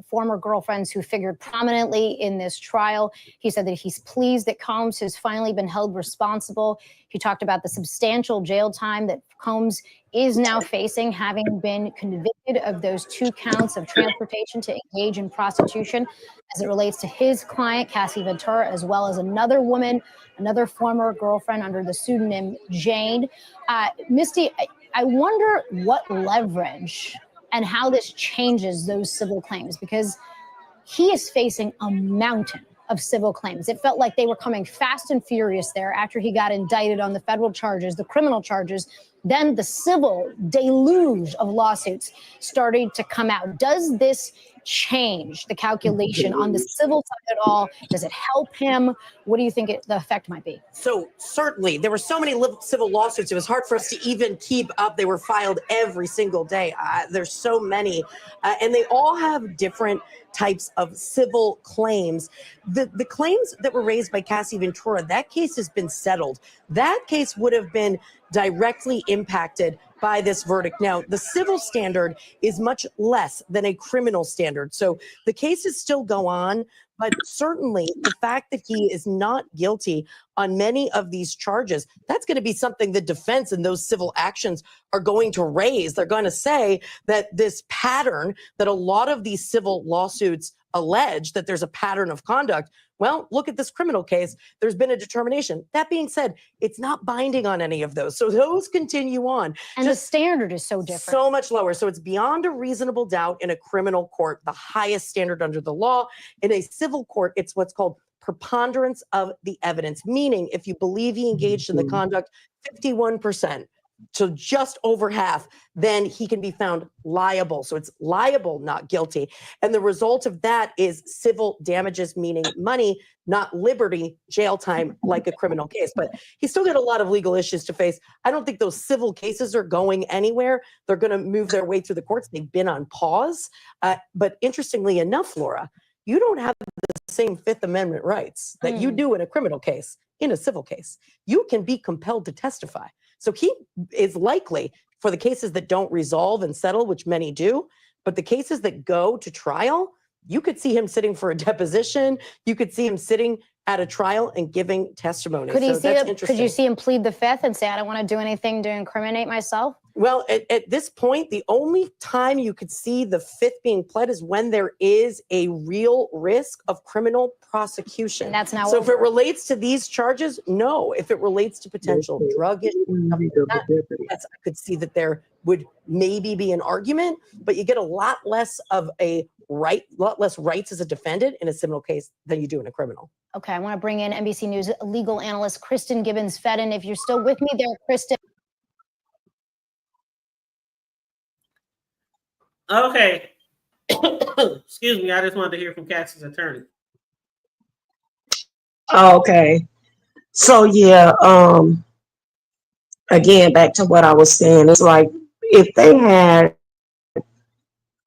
former girlfriends who figured prominently in this trial. He said that he's pleased that Combs has finally been held responsible. He talked about the substantial jail time that Combs is now facing, having been convicted of those 2 counts of transportation to engage in prostitution as it relates to his client, Cassie Ventura, as well as another woman, another former girlfriend under the pseudonym Jane. Misty, I wonder what leverage and how this changes those civil claims, because he is facing a mountain of civil claims. It felt like they were coming fast and furious there after he got indicted on the federal charges, the criminal charges. Then the civil deluge of lawsuits started to come out. Does this change the calculation on the civil side at all? Does it help him? What do you think the effect might be? So certainly there were so many civil lawsuits. It was hard for us to even keep up. They were filed every single day. There's so many, and they all have different types of civil claims. The claims that were raised by Cassie Ventura, that case has been settled. That case would have been directly impacted by this verdict. Now, the civil standard is much less than a criminal standard. So the cases still go on, but certainly the fact that he is not guilty on many of these charges, that's going to be something the defense and those civil actions are going to raise. They're going to say that this pattern that a lot of these civil lawsuits allege, that there's a pattern of conduct. Well, look at this criminal case. There's been a determination. That being said, it's not binding on any of those. So those continue on. And the standard is so different. So much lower. So it's beyond a reasonable doubt in a criminal court, the highest standard under the law. In a civil court, it's what's called preponderance of the evidence, meaning if you believe he engaged in the conduct, 51%. So just over half, then he can be found liable. So it's liable, not guilty. And the result of that is civil damages, meaning money, not liberty, jail time, like a criminal case. But he's still got a lot of legal issues to face. I don't think those civil cases are going anywhere. They're going to move their way through the courts. They've been on pause. But interestingly enough, Laura, you don't have the same Fifth Amendment rights that you do in a criminal case, in a civil case. You can be compelled to testify. So he is likely, for the cases that don't resolve and settle, which many do, but the cases that go to trial, you could see him sitting for a deposition. You could see him sitting at a trial and giving testimony. Could you see him plead the Fifth and say, I don't want to do anything to incriminate myself? Well, at this point, the only time you could see the Fifth being pled is when there is a real risk of criminal prosecution. And that's now so over. If it relates to these charges, no. If it relates to potential drug issues, I could see that there would maybe be an argument, but you get a lot less of lot less rights as a defendant in a civil case than you do in a criminal. Okay, I want to bring in NBC News legal analyst Kristen Gibbons-Fedden. If you're still with me there, Kristen. Okay. Excuse me. I just wanted to hear from Cassie's attorney. Okay. So yeah, again, back to what I was saying, it's like if they had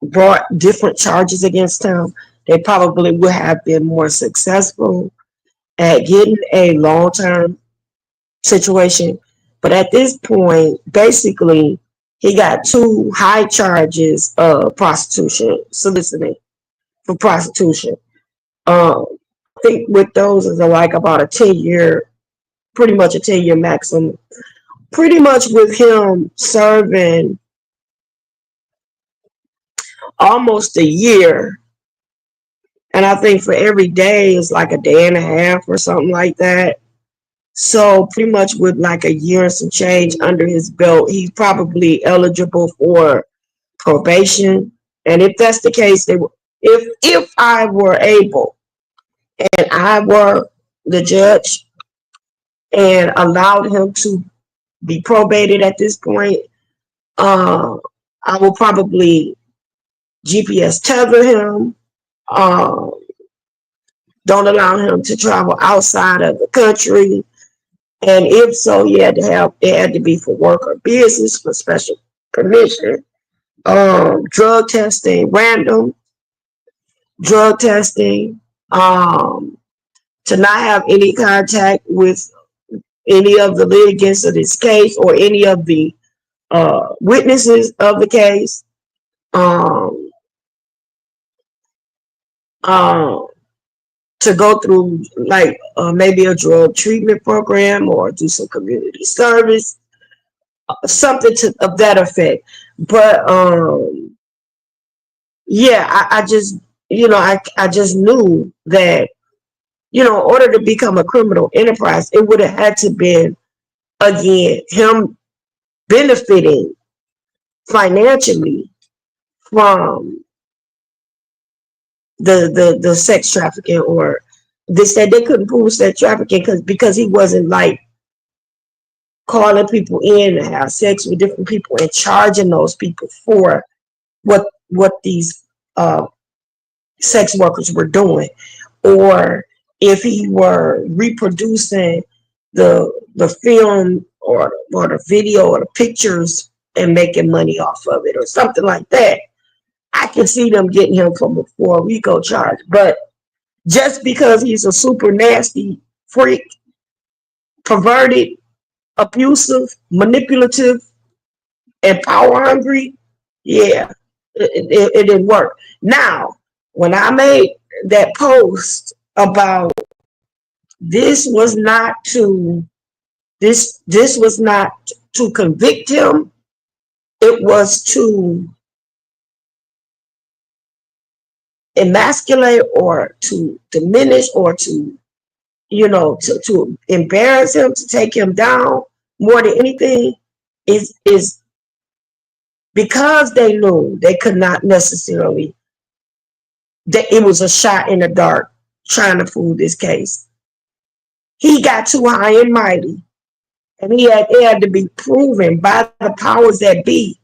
brought different charges against him, they probably would have been more successful at getting a long-term situation. But at this point, basically, he got 2 high charges of prostitution, soliciting for prostitution. I think with those is like about a 10-year, pretty much a 10-year maximum. Pretty much with him serving almost a year And I think for every day is like a day and a half or something like that. So pretty much with like a year and some change under his belt, he's probably eligible for probation. And if that's the case, if I were able and I were the judge and allowed him to be probated at this point, I will probably GPS tether him. Don't allow him to travel outside of the country. And if so, it had to be for work or business for special permission. Drug testing, random drug testing, to not have any contact with any of the litigants of this case or any of the witnesses of the case. To go through like maybe a drug treatment program or do some community service, something of that effect. But I just I just knew that in order to become a criminal enterprise, it would have had to been again him benefiting financially from the sex trafficking, or they said they couldn't prove sex trafficking because he wasn't like calling people in to have sex with different people and charging those people for what these sex workers were doing, or if he were reproducing the film or the video or the pictures and making money off of it or something like that. I can see them getting him from a RICO charge. But just because he's a super nasty freak, perverted, abusive, manipulative, and power hungry, it didn't work. Now, when I made that post about this was not to convict him, it was to emasculate or to diminish or to embarrass him, to take him down more than anything, is because they knew they could not necessarily, that it was a shot in the dark trying to fool this case. He got too high and mighty, and it had to be proven by the powers that be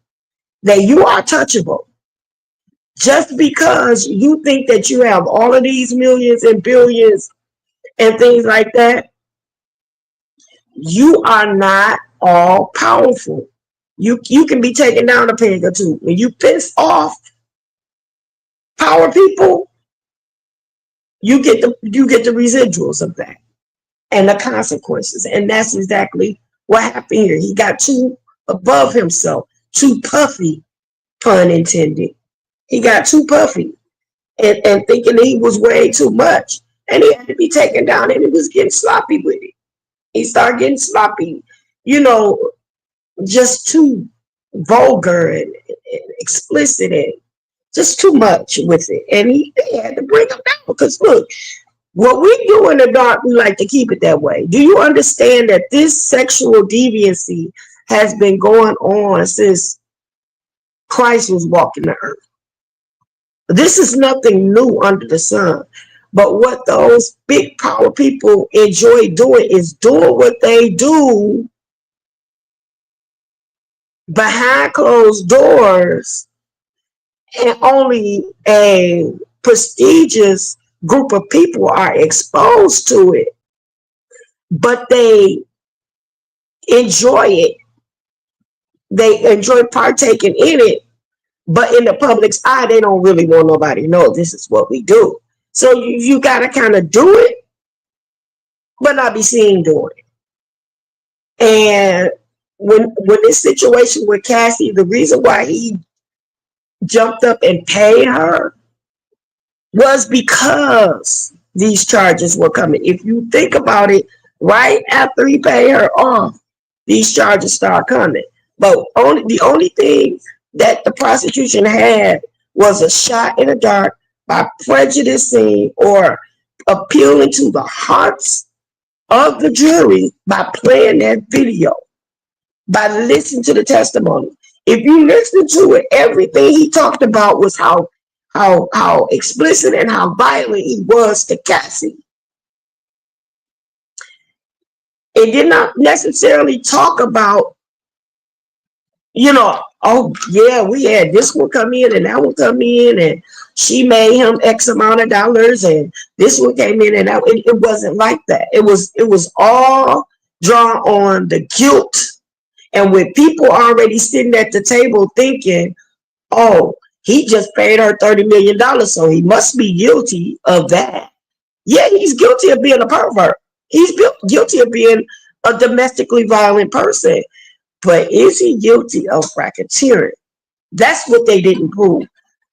that you are touchable. Just because you think that you have all of these millions and billions and things like that, you are not all powerful. You can be taken down a peg or two. When you piss off power people, you get the residuals of that and the consequences. And that's exactly what happened here. He got too above himself, too puffy, pun intended. He got too puffy and thinking that he was way too much. And he had to be taken down, and he was getting sloppy with it. He started getting sloppy, just too vulgar and explicit and just too much with it. And they had to bring him down because, look, what we do in the dark, we like to keep it that way. Do you understand that this sexual deviancy has been going on since Christ was walking the earth? This is nothing new under the sun. But what those big power people enjoy doing is doing what they do behind closed doors, and only a prestigious group of people are exposed to it. But they enjoy it. They enjoy partaking in it. But in the public's eye, they don't really want nobody to know this is what we do. So you got to kind of do it, but not be seen doing it. And when this situation with Cassie, the reason why he jumped up and paid her was because these charges were coming. If you think about it, right after he paid her off, these charges start coming. But the only thing that the prosecution had was a shot in the dark by prejudicing or appealing to the hearts of the jury by playing that video, by listening to the testimony. If you listen to it, everything he talked about was how explicit and how violent he was to Cassie. It did not necessarily talk about, oh yeah, we had this one come in and that one come in, and she made him X amount of dollars, and this one came in and that. It wasn't like that. It was all drawn on the guilt. And with people already sitting at the table thinking, oh, he just paid her $30 million, so he must be guilty of that. Yeah, he's guilty of being a pervert. He's guilty of being a domestically violent person. But is he guilty of racketeering? That's what they didn't prove.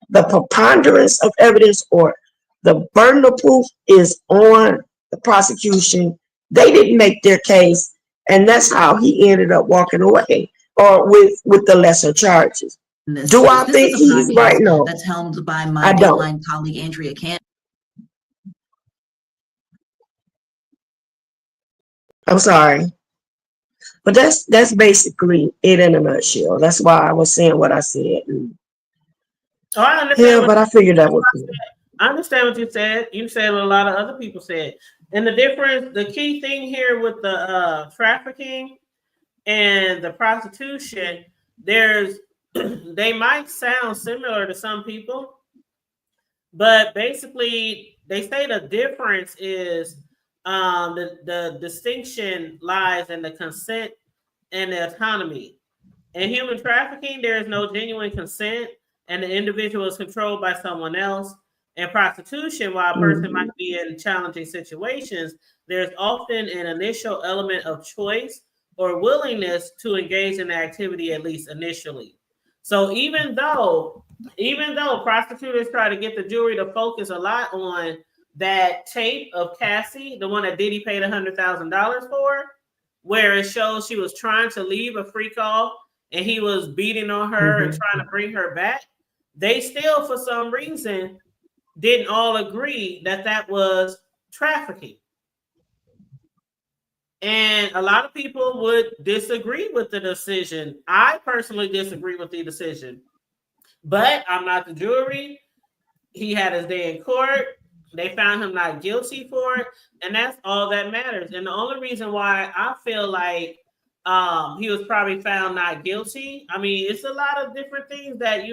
The preponderance of evidence or the burden of proof is on the prosecution. They didn't make their case, and that's how he ended up walking away, or with the lesser charges. Do I think he's right? No. That's helmed by my Dateline colleague Andrea Can. I'm sorry. But that's basically it in a nutshell. That's why I was saying what I said. Oh, I understand. Yeah, but I figured that was good. I understand what you said. You said what a lot of other people said. And the difference, the key thing here with the trafficking and the prostitution, they might sound similar to some people, but basically they say the difference is the distinction lies in the consent and the autonomy. In human trafficking, there is no genuine consent, and the individual is controlled by someone else. In prostitution, while a person might be in challenging situations, there's often an initial element of choice or willingness to engage in the activity, at least initially. So even though prosecutors try to get the jury to focus a lot on that tape of Cassie, the one that Diddy paid $100,000 for, where it shows she was trying to leave a freak off and he was beating on her and trying to bring her back, they still, for some reason, didn't all agree that was trafficking. And a lot of people would disagree with the decision. I personally disagree with the decision, but I'm not the jury. He had his day in court. They found him not guilty for it, and that's all that matters. And the only reason why I feel like he was probably found not guilty, I mean, it's a lot of different things that,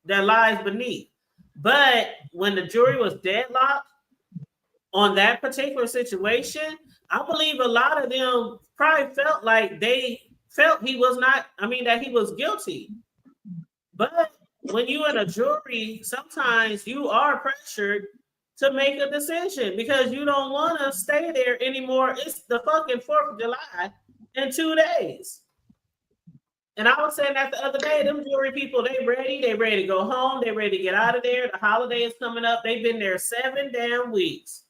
that lies beneath. But when the jury was deadlocked on that particular situation, I believe a lot of them probably felt like they felt he was not, that he was guilty. But when you're in a jury, sometimes you are pressured to make a decision because you don't want to stay there anymore. It's the fucking 4th of July in 2 days. And I was saying that the other day, them jury people, they ready to go home. They ready to get out of there. The holiday is coming up. They've been there 7 damn weeks.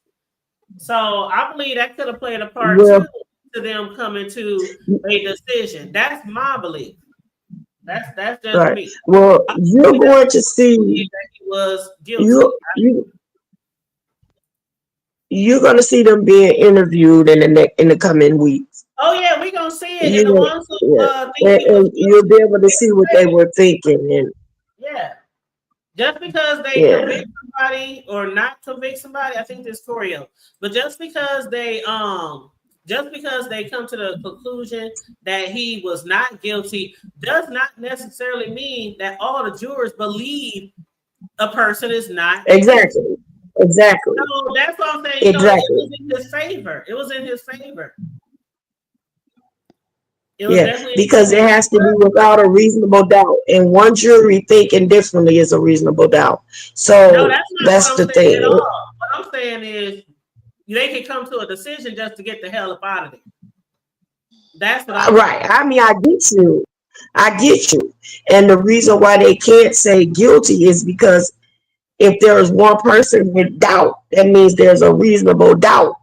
So I believe that could have played a part too to them coming to a decision. That's my belief. That's just right. me. Well, you're going to see that he was guilty. You're going to see them being interviewed in the coming weeks. Oh yeah, we're gonna see it. And the ones who and you'll be able to see what they were thinking. And yeah, just because they convict somebody or not convict somebody, I think this Torio. But just because they come to the conclusion that he was not guilty does not necessarily mean that all the jurors believe a person is not exactly. Exactly. So that's what I'm saying. Exactly. It was in his favor. It was in his favor. Because it has to be without a reasonable doubt, and one jury thinking differently is a reasonable doubt. So that's the thing. What I'm saying is, they can come to a decision just to get the hell up out of there. That's what I'm right. saying. I mean, I get you, and the reason why they can't say guilty is because if there is one person with doubt, that means there's a reasonable doubt.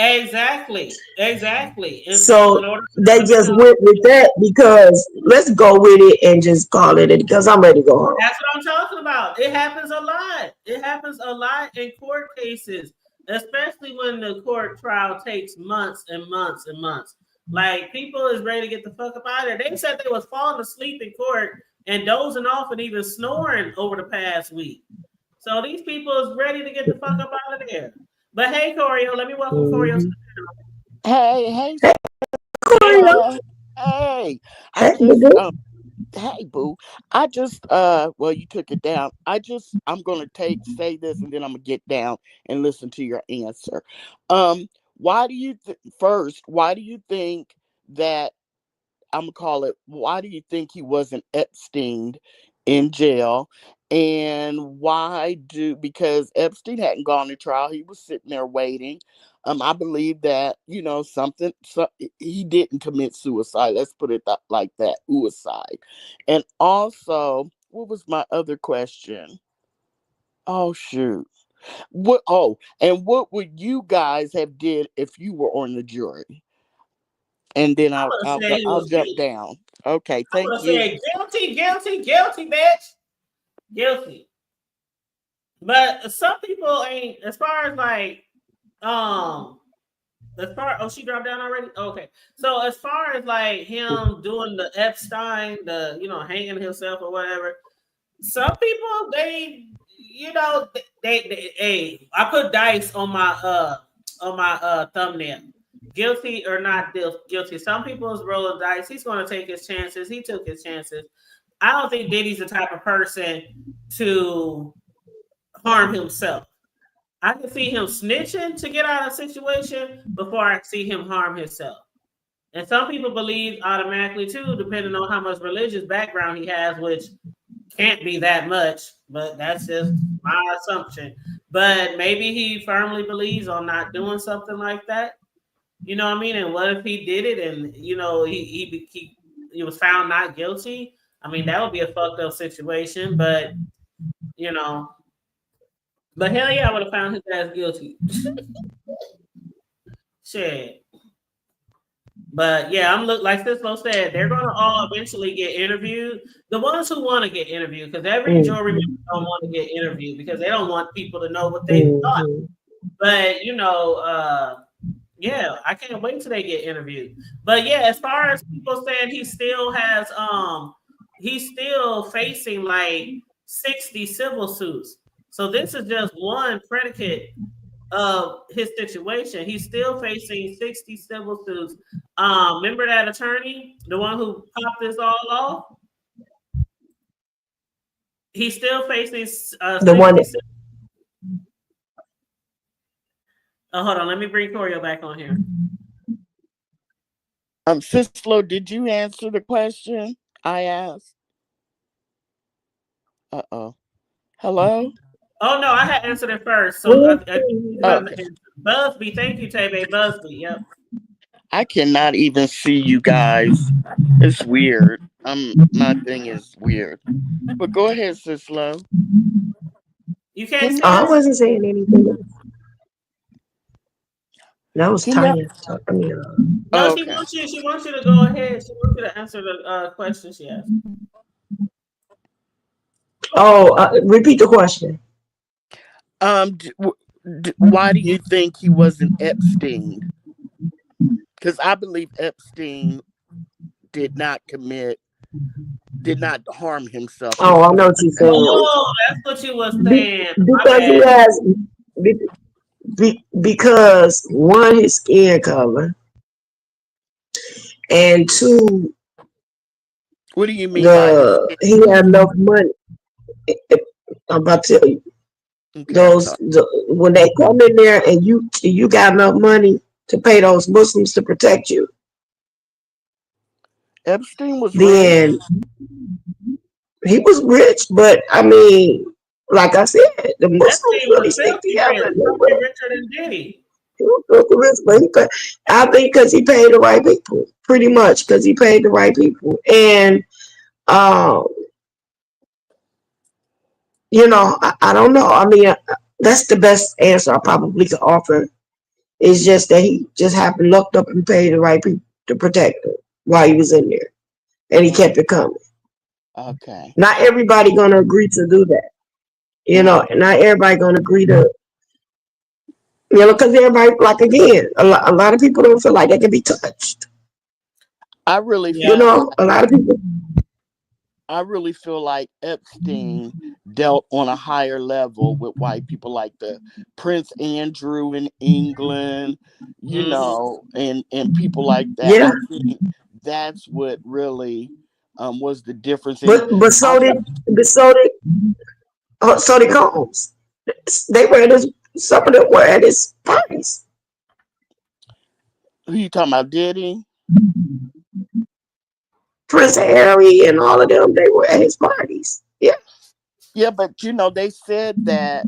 Exactly. And so they just went with that because let's go with it and just call it because I'm ready to go home. That's what I'm talking about. It happens a lot. It happens a lot in court cases, especially when the court trial takes months and months and months. Like, people is ready to get the fuck up out of there. They said they was falling asleep in court and dozing off and even snoring over the past week. So these people is ready to get the fuck up out of there. But hey, Corio, let me welcome Corio to the Hey, Corio. hey. I Hey, just boo. hey boo. I just well, you took it down. I'm gonna say this and then I'm gonna get down and listen to your answer. Why do you why do you think that I'm gonna call it, why do you think he wasn't Epstein in jail? And because Epstein hadn't gone to trial, he was sitting there waiting. I believe that, he didn't commit suicide. Let's put it like that, suicide. And also, what was my other question? Oh shoot. And what would you guys have did if you were on the jury? And then I would have said he I'll was jump guilty. down. Okay, I would thank have you. said guilty, bitch. Guilty. But some people ain't, as far as like, she dropped down already? Okay. So as far as like him doing the Epstein, hanging himself or whatever, some people, hey, I put dice on my thumbnail. Guilty or not guilty. Some people's rolling dice. He's going to take his chances. He took his chances. I don't think Diddy's the type of person to harm himself. I can see him snitching to get out of a situation before I see him harm himself. And some people believe automatically too, depending on how much religious background he has, which can't be that much, but that's just my assumption. But maybe he firmly believes on not doing something like that. You know what I mean? And what if he did it and he was found not guilty? I mean, that would be a fucked up situation, but but hell yeah, I would have found his ass guilty. Shit. But yeah, like Cisco said, they're gonna all eventually get interviewed. The ones who want to get interviewed, because every jury member don't want to get interviewed because they don't want people to know what they thought. But yeah, I can't wait till they get interviewed. But yeah, as far as people saying he's still facing like 60 civil suits. So this is just one predicate of his situation. He's still facing 60 civil suits. Remember that attorney, the one who popped this all off? He's still facing The one that, hold on, let me bring Corio back on here. Cislo, did you answer the question I asked? Hello? Oh no, I had answered it first. So okay. Busby, thank you, Tebe. Busby, yep. I cannot even see you guys. It's weird. My thing is weird. But go ahead, Cislo. You can't see I us? wasn't saying anything. That was Tanya. No, she wants you. She wants you to go ahead. She wants you to answer the question she asked. Repeat the question. Why do you think he wasn't Epstein? Because I believe Epstein did not harm himself. Oh, I know what you're saying. Oh, that's what you were saying. Because he has, because one, his skin color, and two, what do you mean by he had enough money. I'm about to tell you. Okay, when they come in there and you got enough money to pay those Muslims to protect you. Epstein was rich. He was rich, but I mean, like I said, the Muslims really stick together. Richer than Diddy. He was rich, but I think because he paid the right people, pretty much because he paid the right people, and I don't know. I mean, that's the best answer I probably could offer. It's just that he just happened looked up and paid the right people to protect him while he was in there, and he kept it coming. Okay. Not everybody gonna agree to do that. You know, and not everybody gonna agree to, you know, because everybody, like, again, a lot of people don't feel like they can be touched. I really You Yeah. feel know, a lot of people. I really feel like Epstein dealt on a higher level with white people, like the Prince Andrew in England, you Mhm. know, and people like that. Yeah, I think that's what really was the difference. And but so I'm did, but so did Combs. They were at his. Some of them were at his parties. who you talking about, Diddy? Prince Harry and all of them, they were at his parties. Yeah, Yeah, but you know, they said that,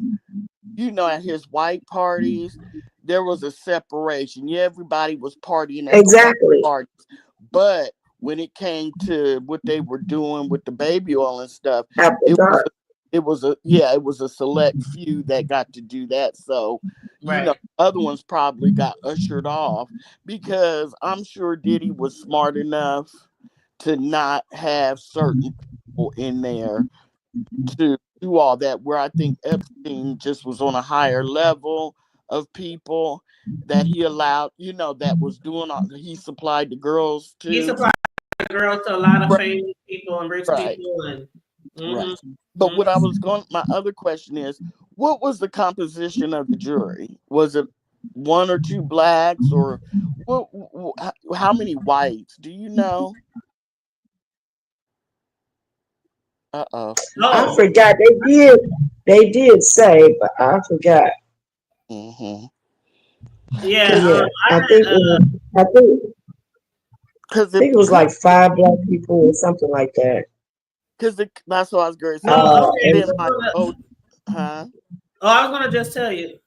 you know, at his white parties, there was a separation. Yeah, everybody was partying at the white exactly. parties, but when it came to what they were doing with the baby oil and stuff, After it was dark. it was a select few that got to do that. So, you know, Right. other ones probably got ushered off because I'm sure Diddy was smart enough to not have certain people in there to do all that, where I think Epstein just was on a higher level of people that he allowed, you know, that was doing all, he supplied the girls He to. supplied girls to a lot of Right, famous people and rich right, people, and right. hmm But what I was going, my other question is, what was the composition of the jury? Was it one or two blacks, or how many whites? Do you know? Uh-oh. I oh, forgot. They did say, but I forgot. Mm-hmm. yeah. Because Yeah, I I think had it was. because I think it was like 5 black people or something like that. that's what I was going to no. say. It could have Okay, And been like, oh, huh? oh, I was gonna just tell you.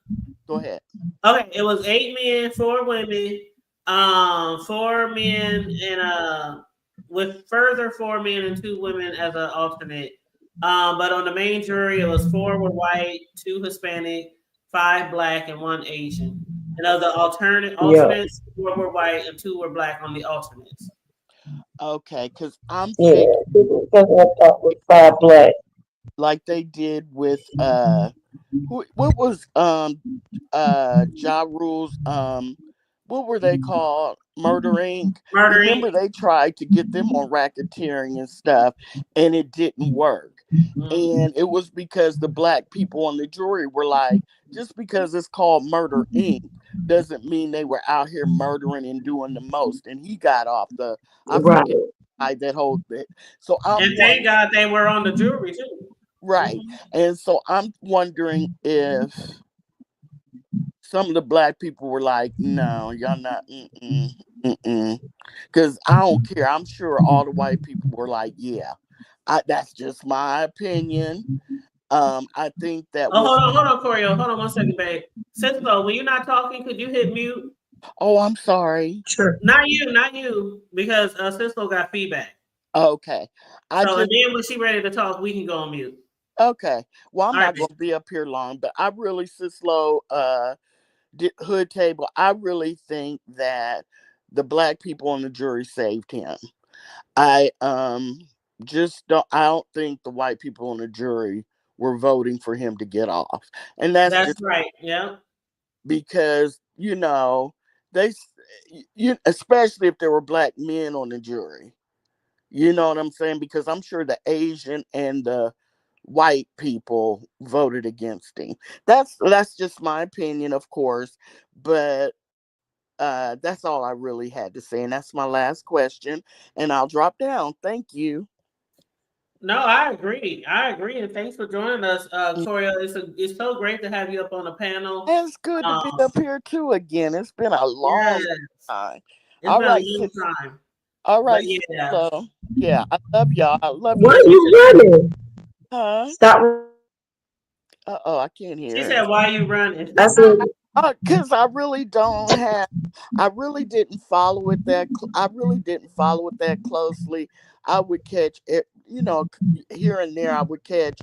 Go ahead. Okay, it was 8 men, 4 women, 4 men, and with further 4 men and 2 women as an alternate. But on the main jury, it was 4 were white, 2 Hispanic, 5 black, and 1 Asian. And of the yeah, alternates, 4 were white and 2 were black on the alternates. Okay, because I'm yeah, thinking people thought with 5 black. like they did with what was Ja Rule's what were they called? Murder Inc. Murder Inc. Remember they tried to get them on racketeering and stuff, and it didn't work. Mhm. And it was because the black people on the jury were like, just because it's called Murder Inc. doesn't mean they were out here murdering and doing the most. And he got off the, I Right. forget that whole thing. So I'm And thank wondering, God they were on the jury too. right. Mhm. And so I'm wondering if some of the black people were like, no, y'all not, mm-mm. Because I don't care. I'm sure all the white people were like, yeah, that's just my opinion. I think that Oh, with, hold on, Corio. Hold on 1 second, babe. Cisco, when you're not talking, could you hit mute? oh, I'm sorry. Sure. Not you, because Cisco got feedback. Okay. I So, and just, then when she ready to talk, we can go on mute. okay. Well, I'm All right, not babe. going to be up here long, but I really, Cislo, Hood Table, I really think that the black people on the jury saved him. I just don't, I don't think the white people on the jury were voting for him to get off. And that's That's just right. Yeah. because, you know, they you especially if there were black men on the jury. You know what I'm saying? Because I'm sure the Asian and the white people voted against him. That's just my opinion, of course, but that's all I really had to say, and that's my last question. And I'll drop down. Thank you. No, I agree. I agree, and thanks for joining us, Corio. It's so great to have you up on the panel. And it's good to be Um, up here too again. It's been a yeah, long time. it's All been a right, long time, all but right, yeah. so yeah, I love y'all. I love Why you are too. you running? Huh? Stop. Oh, I can't She hear said, it. "Why you running?" I said, Cause I really don't have. I really didn't follow it that. I really didn't follow it that closely. I would catch it, you know, here and there. I would catch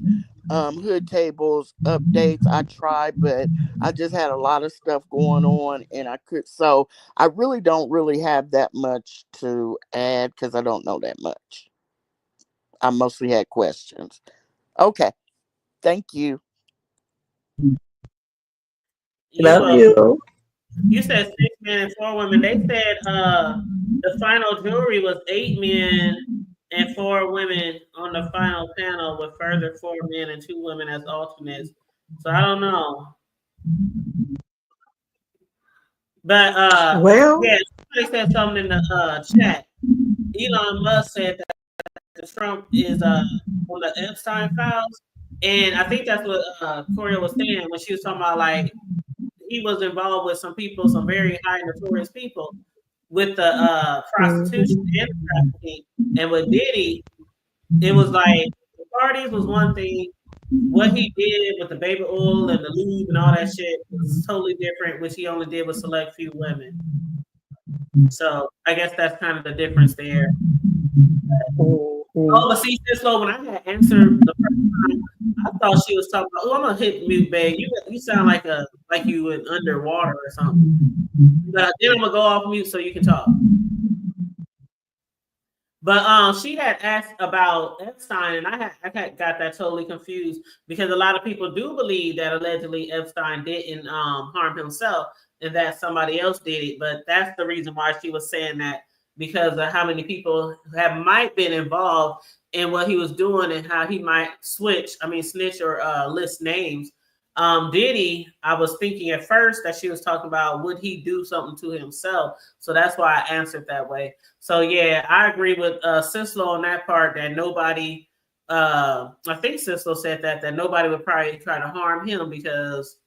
hood tables updates. I tried, but I just had a lot of stuff going on, and I could. So I really don't really have that much to add because I don't know that much. I mostly had questions. Okay, thank you. Love You you. you said 6 men and 4 women. They said the final jury was 8 men and 4 women on the final panel with further 4 men and 2 women as alternates. So I don't know. But Well, yeah, somebody said something in the chat. Elon Musk said that Trump is on the Epstein files. And I think that's what Coria was saying when she was talking about like he was involved with some people, some very high notorious people with the prostitution and the trafficking. And with Diddy, it was like the parties was one thing. What he did with the baby oil and the lube and all that shit was totally different, which he only did with select few women. So I guess that's kind of the difference there. Oh, but see, Cislo, when I had answered the first time, I thought she was talking about. Oh, I'm gonna hit mute, babe. You sound like you went underwater or something. But then I'm gonna go off mute so you can talk. But she had asked about Epstein, and I had got that totally confused because a lot of people do believe that allegedly Epstein didn't harm himself and that somebody else did it. But that's the reason why she was saying that because of how many people might been involved in what he was doing and how he might snitch or list names. Diddy, I was thinking at first that she was talking about would he do something to himself? So that's why I answered that way. So yeah, I agree with Cislo on that part that nobody I think Cislo said that nobody would probably try to harm him because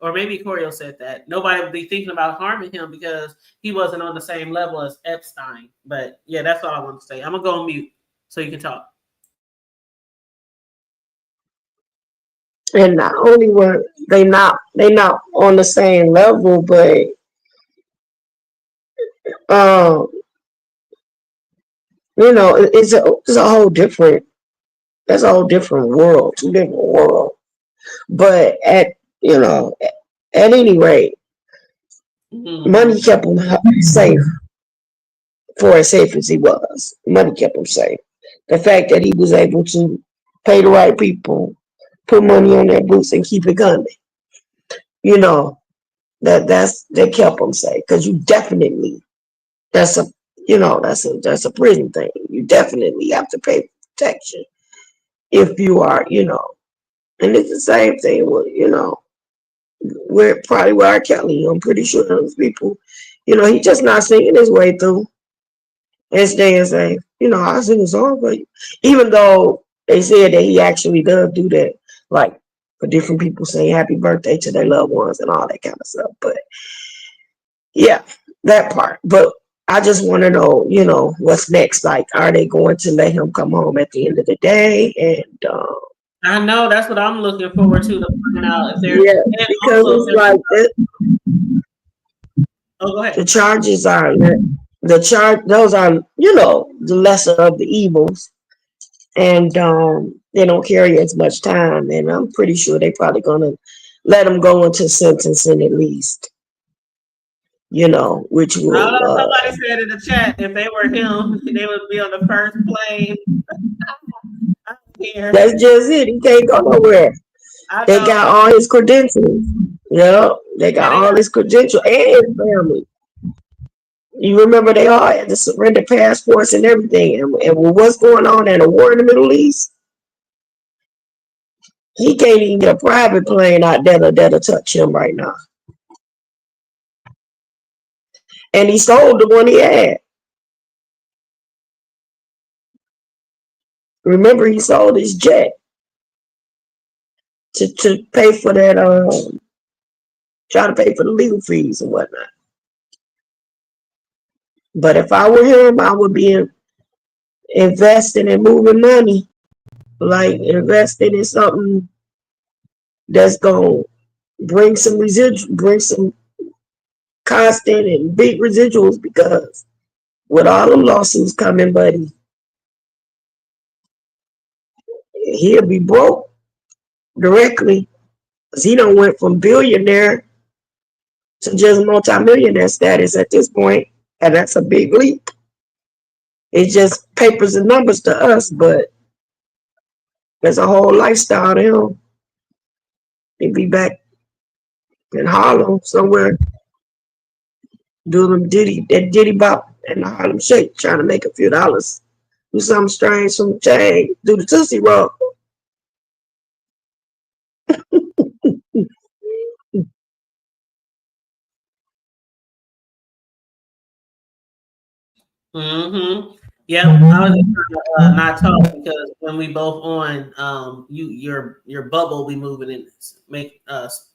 or maybe Corio said that nobody would be thinking about harming him because he wasn't on the same level as Epstein. But yeah, that's all I want to say. I'm gonna go on mute so you can talk. and not only were they not on the same level, but um, it's a whole different that's a whole different world, two different worlds. But at any rate, money kept him safe for as safe as he was. Money kept him safe. The fact that he was able to pay the right people, put money on their boots, and keep it coming, that kept him safe. Because you definitely that's a that's a prison thing. You definitely have to pay for protection if you are, and it's the same thing with, we're probably with R. Kelly. I'm pretty sure those people, he's just not singing his way through and staying safe. I sing a song for you. Even though they said that he actually does do that, like for different people saying happy birthday to their loved ones and all that kind of stuff. But yeah, that part. But I just want to know, what's next. Like, are they going to let him come home at the end of the day? And I know that's what I'm looking forward to find out if they're because also it's like oh, go ahead. the charges are those are the lesser of the evils, and they don't carry as much time. And I'm pretty sure they're probably gonna let him go into sentencing at least. Which I don't know. will Somebody said in the chat if they were him, they would be on the first plane. That's just it. He can't go nowhere. They got all his credentials. Yep, they got all his credentials and his family. You remember they all had to surrender passports and everything. And with what's going on in the war in the Middle East, he can't even get a private plane out there that'll touch him right now. And he sold the one he had. Remember, he sold his jet to pay for that, try to pay for the legal fees and whatnot. But if I were him, I would be investing and moving money, like investing in something that's going to bring some constant and big residuals, because with all the lawsuits coming, buddy, he'll be broke directly, because he done went from billionaire to just multimillionaire status at this point, and that's a big leap. It's just papers and numbers to us, but there's a whole lifestyle to him. He'd be back in Harlem somewhere doing that Diddy bop and the Harlem Shake, trying to make a few dollars. Do something strange, some change, do the Tootsie Roll. Mm-hmm. Yep. I was just trying to not talk because when we both on, your bubble be moving and make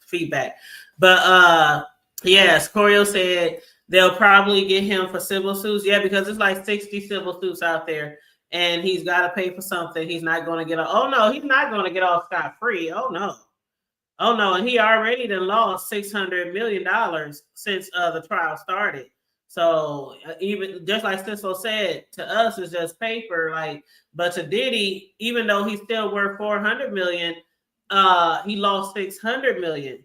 feedback. But yes, Corio said they'll probably get him for civil suits. Yeah, because it's like 60 civil suits out there, and he's got to pay for something. He's not going to get. Oh no, he's not going to get off scot free. Oh no. Oh no, and he already done lost $600 million since the trial started. So even just like Sissel said, to us it's just paper. Like, but to Diddy, even though he's still worth 400 million, he lost 600 million.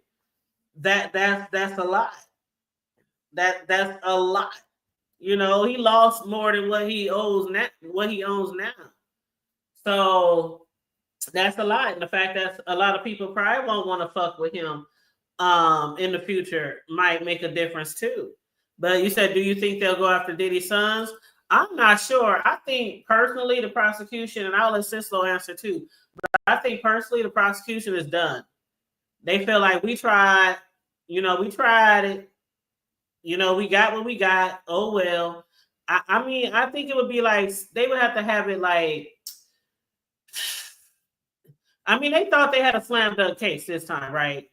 That's a lot. That's a lot. You know, he lost more than what he owes now. What he owns now. So that's a lot. And the fact that a lot of people probably won't want to fuck with him in the future might make a difference too. But you said, do you think they'll go after Diddy's sons? I'm not sure. I think personally the prosecution, and I'll let Cislo answer too, but I think personally the prosecution is done. They feel like we tried, we tried it, we got what we got. Oh well. I mean, I think it would be like they would have to have it like, I mean, they thought they had a slam dunk case this time, right?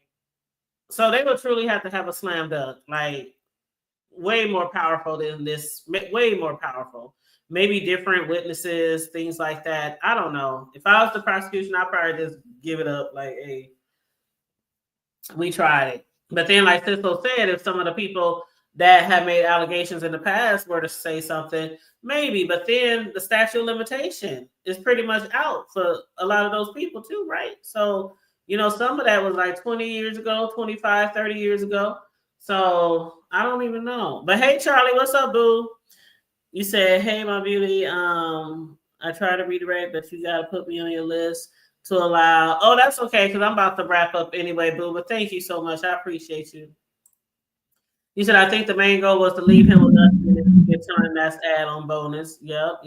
So they would truly have to have a slam dunk, like way more powerful than this, way more powerful. Maybe different witnesses, things like that. I don't know. If I was the prosecution, I'd probably just give it up. Like, hey, we tried it. But then, like Sissel said, if some of the people that have made allegations in the past were to say something, maybe. But then the statute of limitation is pretty much out for a lot of those people too, right? So, some of that was like 20 years ago, 25, 30 years ago. So I don't even know. But hey, Charlie, what's up, boo? You said, hey, my beauty. I try to redirect, but you gotta put me on your list to allow. Oh, that's okay, because I'm about to wrap up anyway, boo. But thank you so much. I appreciate you. You said, I think the main goal was to leave him with nothing and get time. That's add-on bonus. Yep.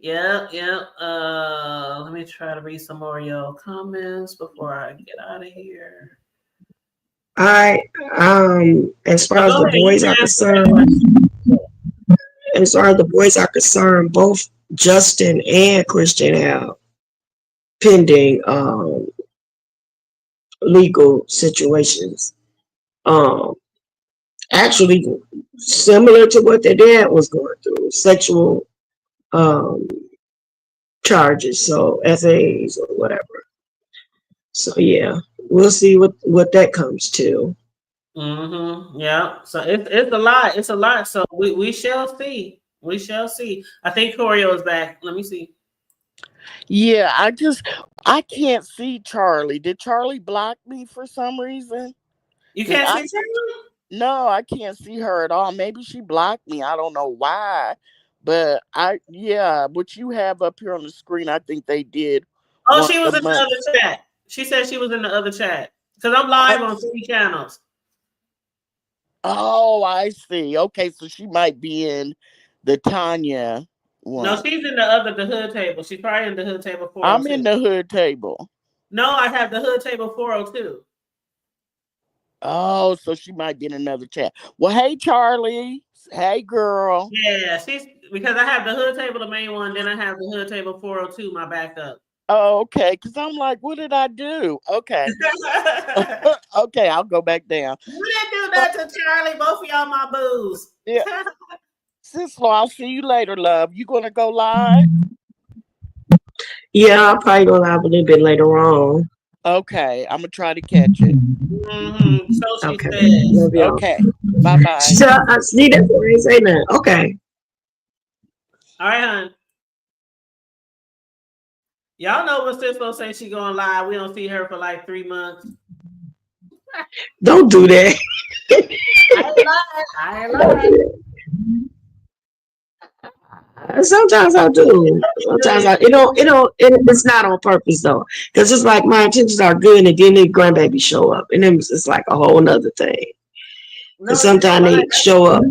Let me try to read some more of your comments before I get out of here. As far as the boys are concerned, both Justin and Christian have pending legal situations. Actually similar to what their dad was going through, sexual charges, so SAs or whatever. So yeah, we'll see what that comes to. Mm-hmm. Yeah. So it's a lot. It's a lot. So we shall see. We shall see. I think Corio is back. Let me see. Yeah, I can't see Charlie. Did Charlie block me for some reason? You can't see Charlie? No, I can't see her at all. Maybe she blocked me. I don't know why. But what you have up here on the screen, I think they did. Oh, she was in the other chat. She said she was in the other chat. Because I'm live on 3 channels. Oh, I see. Okay, so she might be in the Tanya one. No, she's in the hood table. She's probably in the hood table 402. I'm in the hood table. No, I have the hood table 402. Oh, so she might be in another chat. Well, hey, Charlie. Hey, girl. Yeah, because I have the hood table, the main one, then I have the hood table 402, my backup. Oh, okay. Because I'm like, what did I do? Okay. Okay, I'll go back down. You didn't do that to Charlie. Both of y'all my boos. Yeah. Sislo, I'll see you later, love. You gonna go live? Yeah, I'll probably go live a little bit later on. Okay, I'm gonna try to catch it. Mm-hmm. So she okay. says. Okay. Bye-bye. See, that's why I ain't say that. Okay. All right, hon. Y'all know when Cisco say she going live, we don't see her for like 3 months. Don't do that. I ain't lying. Sometimes I do. Sometimes it's not on purpose though. Because it's like my intentions are good and then the grandbaby show up. And then it's like a whole nother thing. No, Sometimes they show up,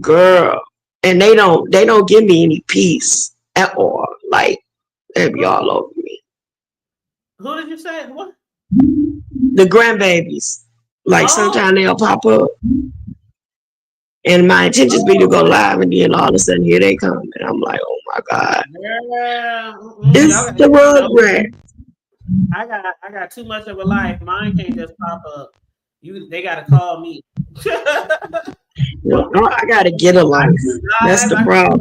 girl, and they don't give me any peace at all. Like they be all over me. Who did you say? What? The grandbabies. Like sometimes they'll pop up. And my intentions be to go live, and then all of a sudden here they come, and I'm like, oh my god, it's the rug. I got too much of a life. Mine can't just pop up. They gotta call me. Well, I gotta get a life. That's the problem.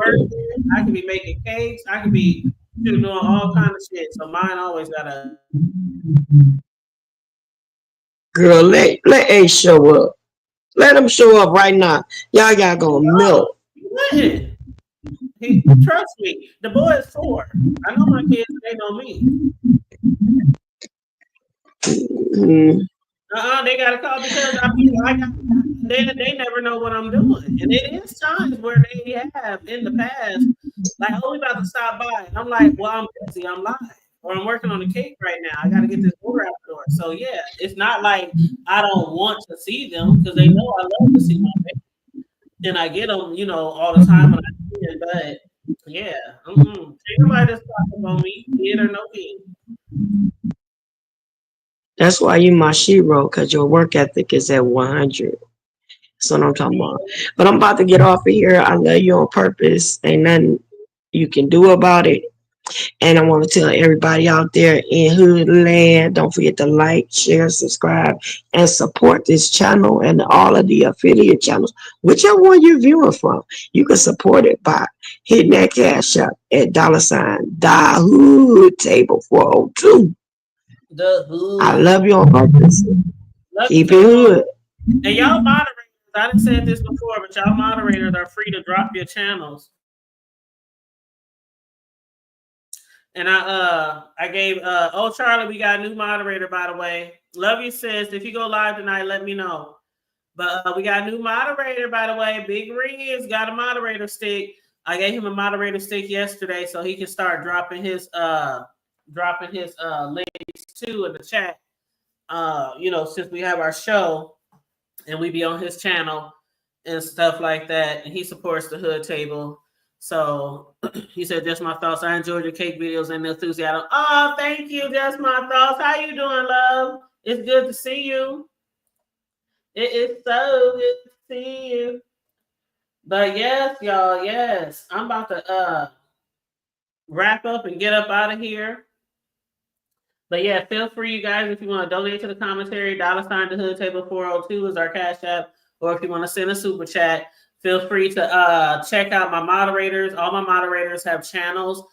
I could be making cakes. I could be doing all kind of shit. So mine always gotta. Girl, let A show up. Let him show up right now. Y'all go milk. Trust me, the boy is 4. I know my kids. They know me. Mm-hmm. They gotta call because they never know what I'm doing, and it is times where they have in the past, like, oh, we about to stop by, and I'm like, well, I'm busy, I'm live, or I'm working on a cake right now. I got to get this order out the door. So yeah, it's not like I don't want to see them because they know I love to see my baby, and I get them, all the time when I can. But yeah, everybody just talking on me, kid or no kid. That's why you my shero, because your work ethic is at 100. That's what I'm talking about. But I'm about to get off of here. I love you on purpose. Ain't nothing you can do about it. And I want to tell everybody out there in Hood Land, don't forget to like, share, subscribe, and support this channel and all of the affiliate channels. Whichever one you're viewing from, you can support it by hitting that cash up at $the Table 402. I love you on purpose. Keep it hood. And y'all moderators, I done said this before, but y'all moderators are free to drop your channels. And I gave Charlie, we got a new moderator, by the way. Love you, sis. If you go live tonight, let me know. But we got a new moderator, by the way. Big Reeves got a moderator stick. I gave him a moderator stick yesterday so he can start dropping his links too in the chat. Since we have our show and we be on his channel and stuff like that, and he supports the Hood Table. So he said, just my thoughts. I enjoyed your cake videos and the enthusiasm. Oh, thank you. Just my thoughts. How you doing, love? It's good to see you. It is so good to see you. But yes, y'all, yes. I'm about to wrap up and get up out of here. But yeah, feel free, you guys, if you want to donate to the commentary, $ the Hood Table 402 is our cash app. Or if you want to send a super chat, feel free to check out my moderators. All my moderators have channels.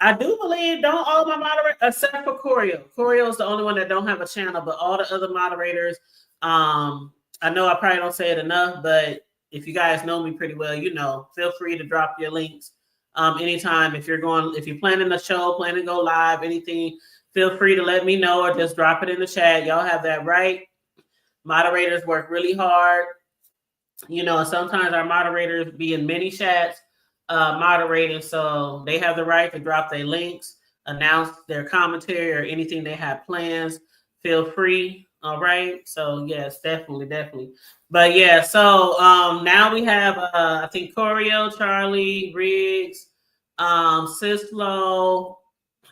I do believe don't all my moderators, except for Corio. Corio is the only one that don't have a channel, but all the other moderators, I know I probably don't say it enough, but if you guys know me pretty well, feel free to drop your links anytime. If you're planning a show, planning to go live, anything, feel free to let me know or just drop it in the chat. Y'all have that right. Moderators work really hard. And sometimes our moderators be in many chats moderating, so they have the right to drop their links, announce their commentary or anything they have plans. Feel free. All right. So yes, definitely. But yeah, so now we have I think Corio, Charlie, Riggs, Cislo.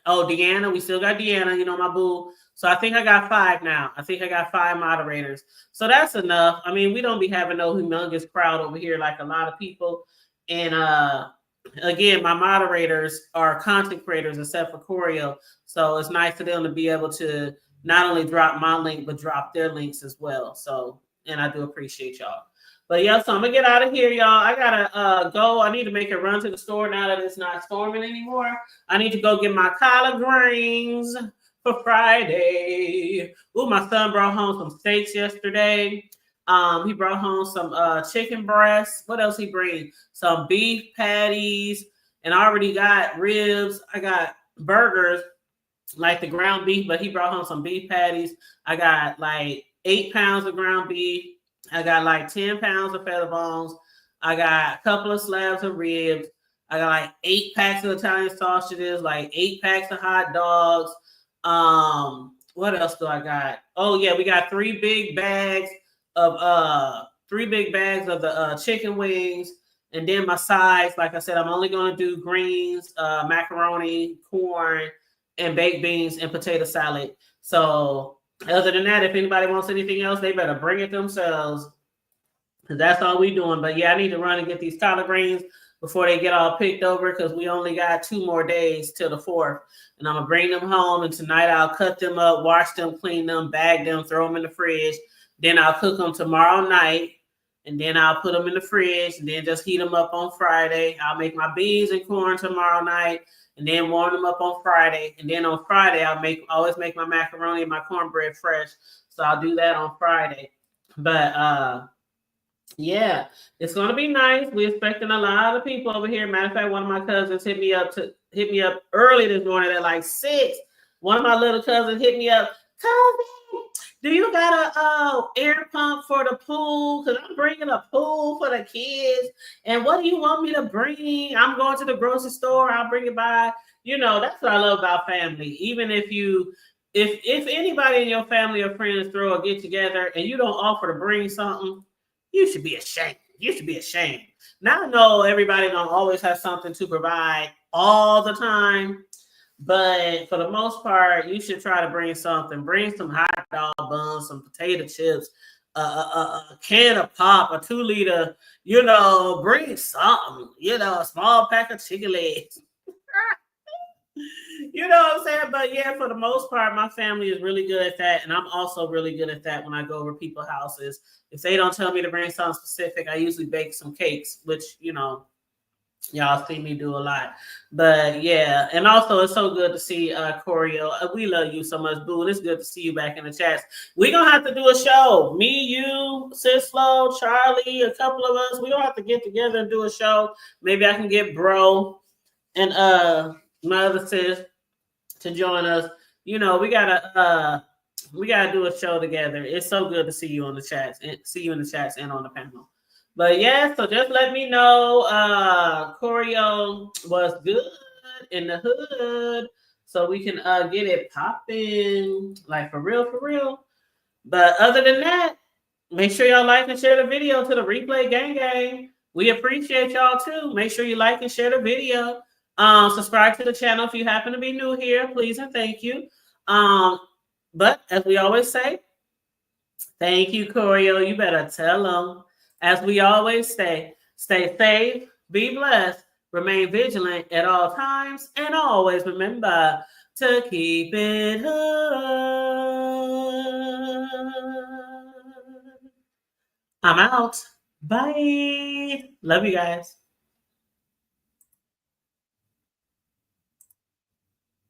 Oh, Deanna, we still got Deanna, my boo. So I think I got 5 now. I think I got 5 moderators. So that's enough. I mean, we don't be having no humongous crowd over here like a lot of people. And again, my moderators are content creators except for Corio. So it's nice for them to be able to not only drop my link, but drop their links as well. So, and I do appreciate y'all. But yeah, so I'm gonna get out of here, y'all. I gotta go. I need to make a run to the store now that it's not storming anymore. I need to go get my collard greens for Friday. Ooh, my son brought home some steaks yesterday. He brought home some chicken breasts. What else he bring? Some beef patties, and I already got ribs. I got burgers, like the ground beef, but he brought home some beef patties. I got like 8 pounds of ground beef. I got like 10 pounds of feather bones. I got a couple of slabs of ribs. I got like 8 packs of Italian sausages, like 8 packs of hot dogs. What else do I got? Oh yeah, we got 3 big bags of the chicken wings, and then my sides. Like I said, I'm only gonna do greens, macaroni, corn, and baked beans and potato salad. So other than that, if anybody wants anything else, they better bring it themselves. Cause that's all we doing. But yeah, I need to run and get these collard greens before they get all picked over, because we only got 2 more days till the 4th. And I'm gonna bring them home, and tonight I'll cut them up, wash them, clean them, bag them, throw them in the fridge. Then I'll cook them tomorrow night, and then I'll put them in the fridge, and then just heat them up on Friday. I'll make my beans and corn tomorrow night, and then warm them up on Friday. And then on Friday, I'll always make my macaroni and my cornbread fresh. So I'll do that on Friday. But yeah, it's gonna be nice. We're expecting a lot of people over here. Matter of fact, one of my cousins hit me up early this morning at like 6. One of my little cousins hit me up. Cousin, do you got a air pump for the pool? Because I'm bringing a pool for the kids. And what do you want me to bring? I'm going to the grocery store. I'll bring it by. You know, that's what I love about family. Even if anybody in your family or friends throw a get together and you don't offer to bring something, you should be ashamed. You should be ashamed. Now I know everybody don't always have something to provide all the time, but for the most part, you should try to bring something. Bring some hot dog buns, some potato chips, a can of pop, a 2-liter, bring something, a small pack of chicken legs. You know what I'm saying? But yeah, for the most part, my family is really good at that. And I'm also really good at that when I go over people's houses. If they don't tell me to bring something specific, I usually bake some cakes, which, y'all see me do a lot. But yeah, and also it's so good to see Corio. We love you so much, Boo. And it's good to see you back in the chats. We're going to have to do a show. Me, you, Sislo, Charlie, a couple of us. We're going to have to get together and do a show. Maybe I can get Bro and my other sis to join us. We gotta do a show together. It's so good to see you on the chats and see you in the chats and on the panel. But yeah, so just let me know. Choreo was good in the hood, so we can get it popping, like for real. But other than that, make sure y'all like and share the video to the Replay Gang. We appreciate y'all too. Make sure you like and share the video. Subscribe to the channel if you happen to be new here, please and thank you. But as we always say, thank you, Corio. You better tell them. As we always say, stay safe, be blessed, remain vigilant at all times, and always remember to keep it hood. I'm out. Bye. Love you guys.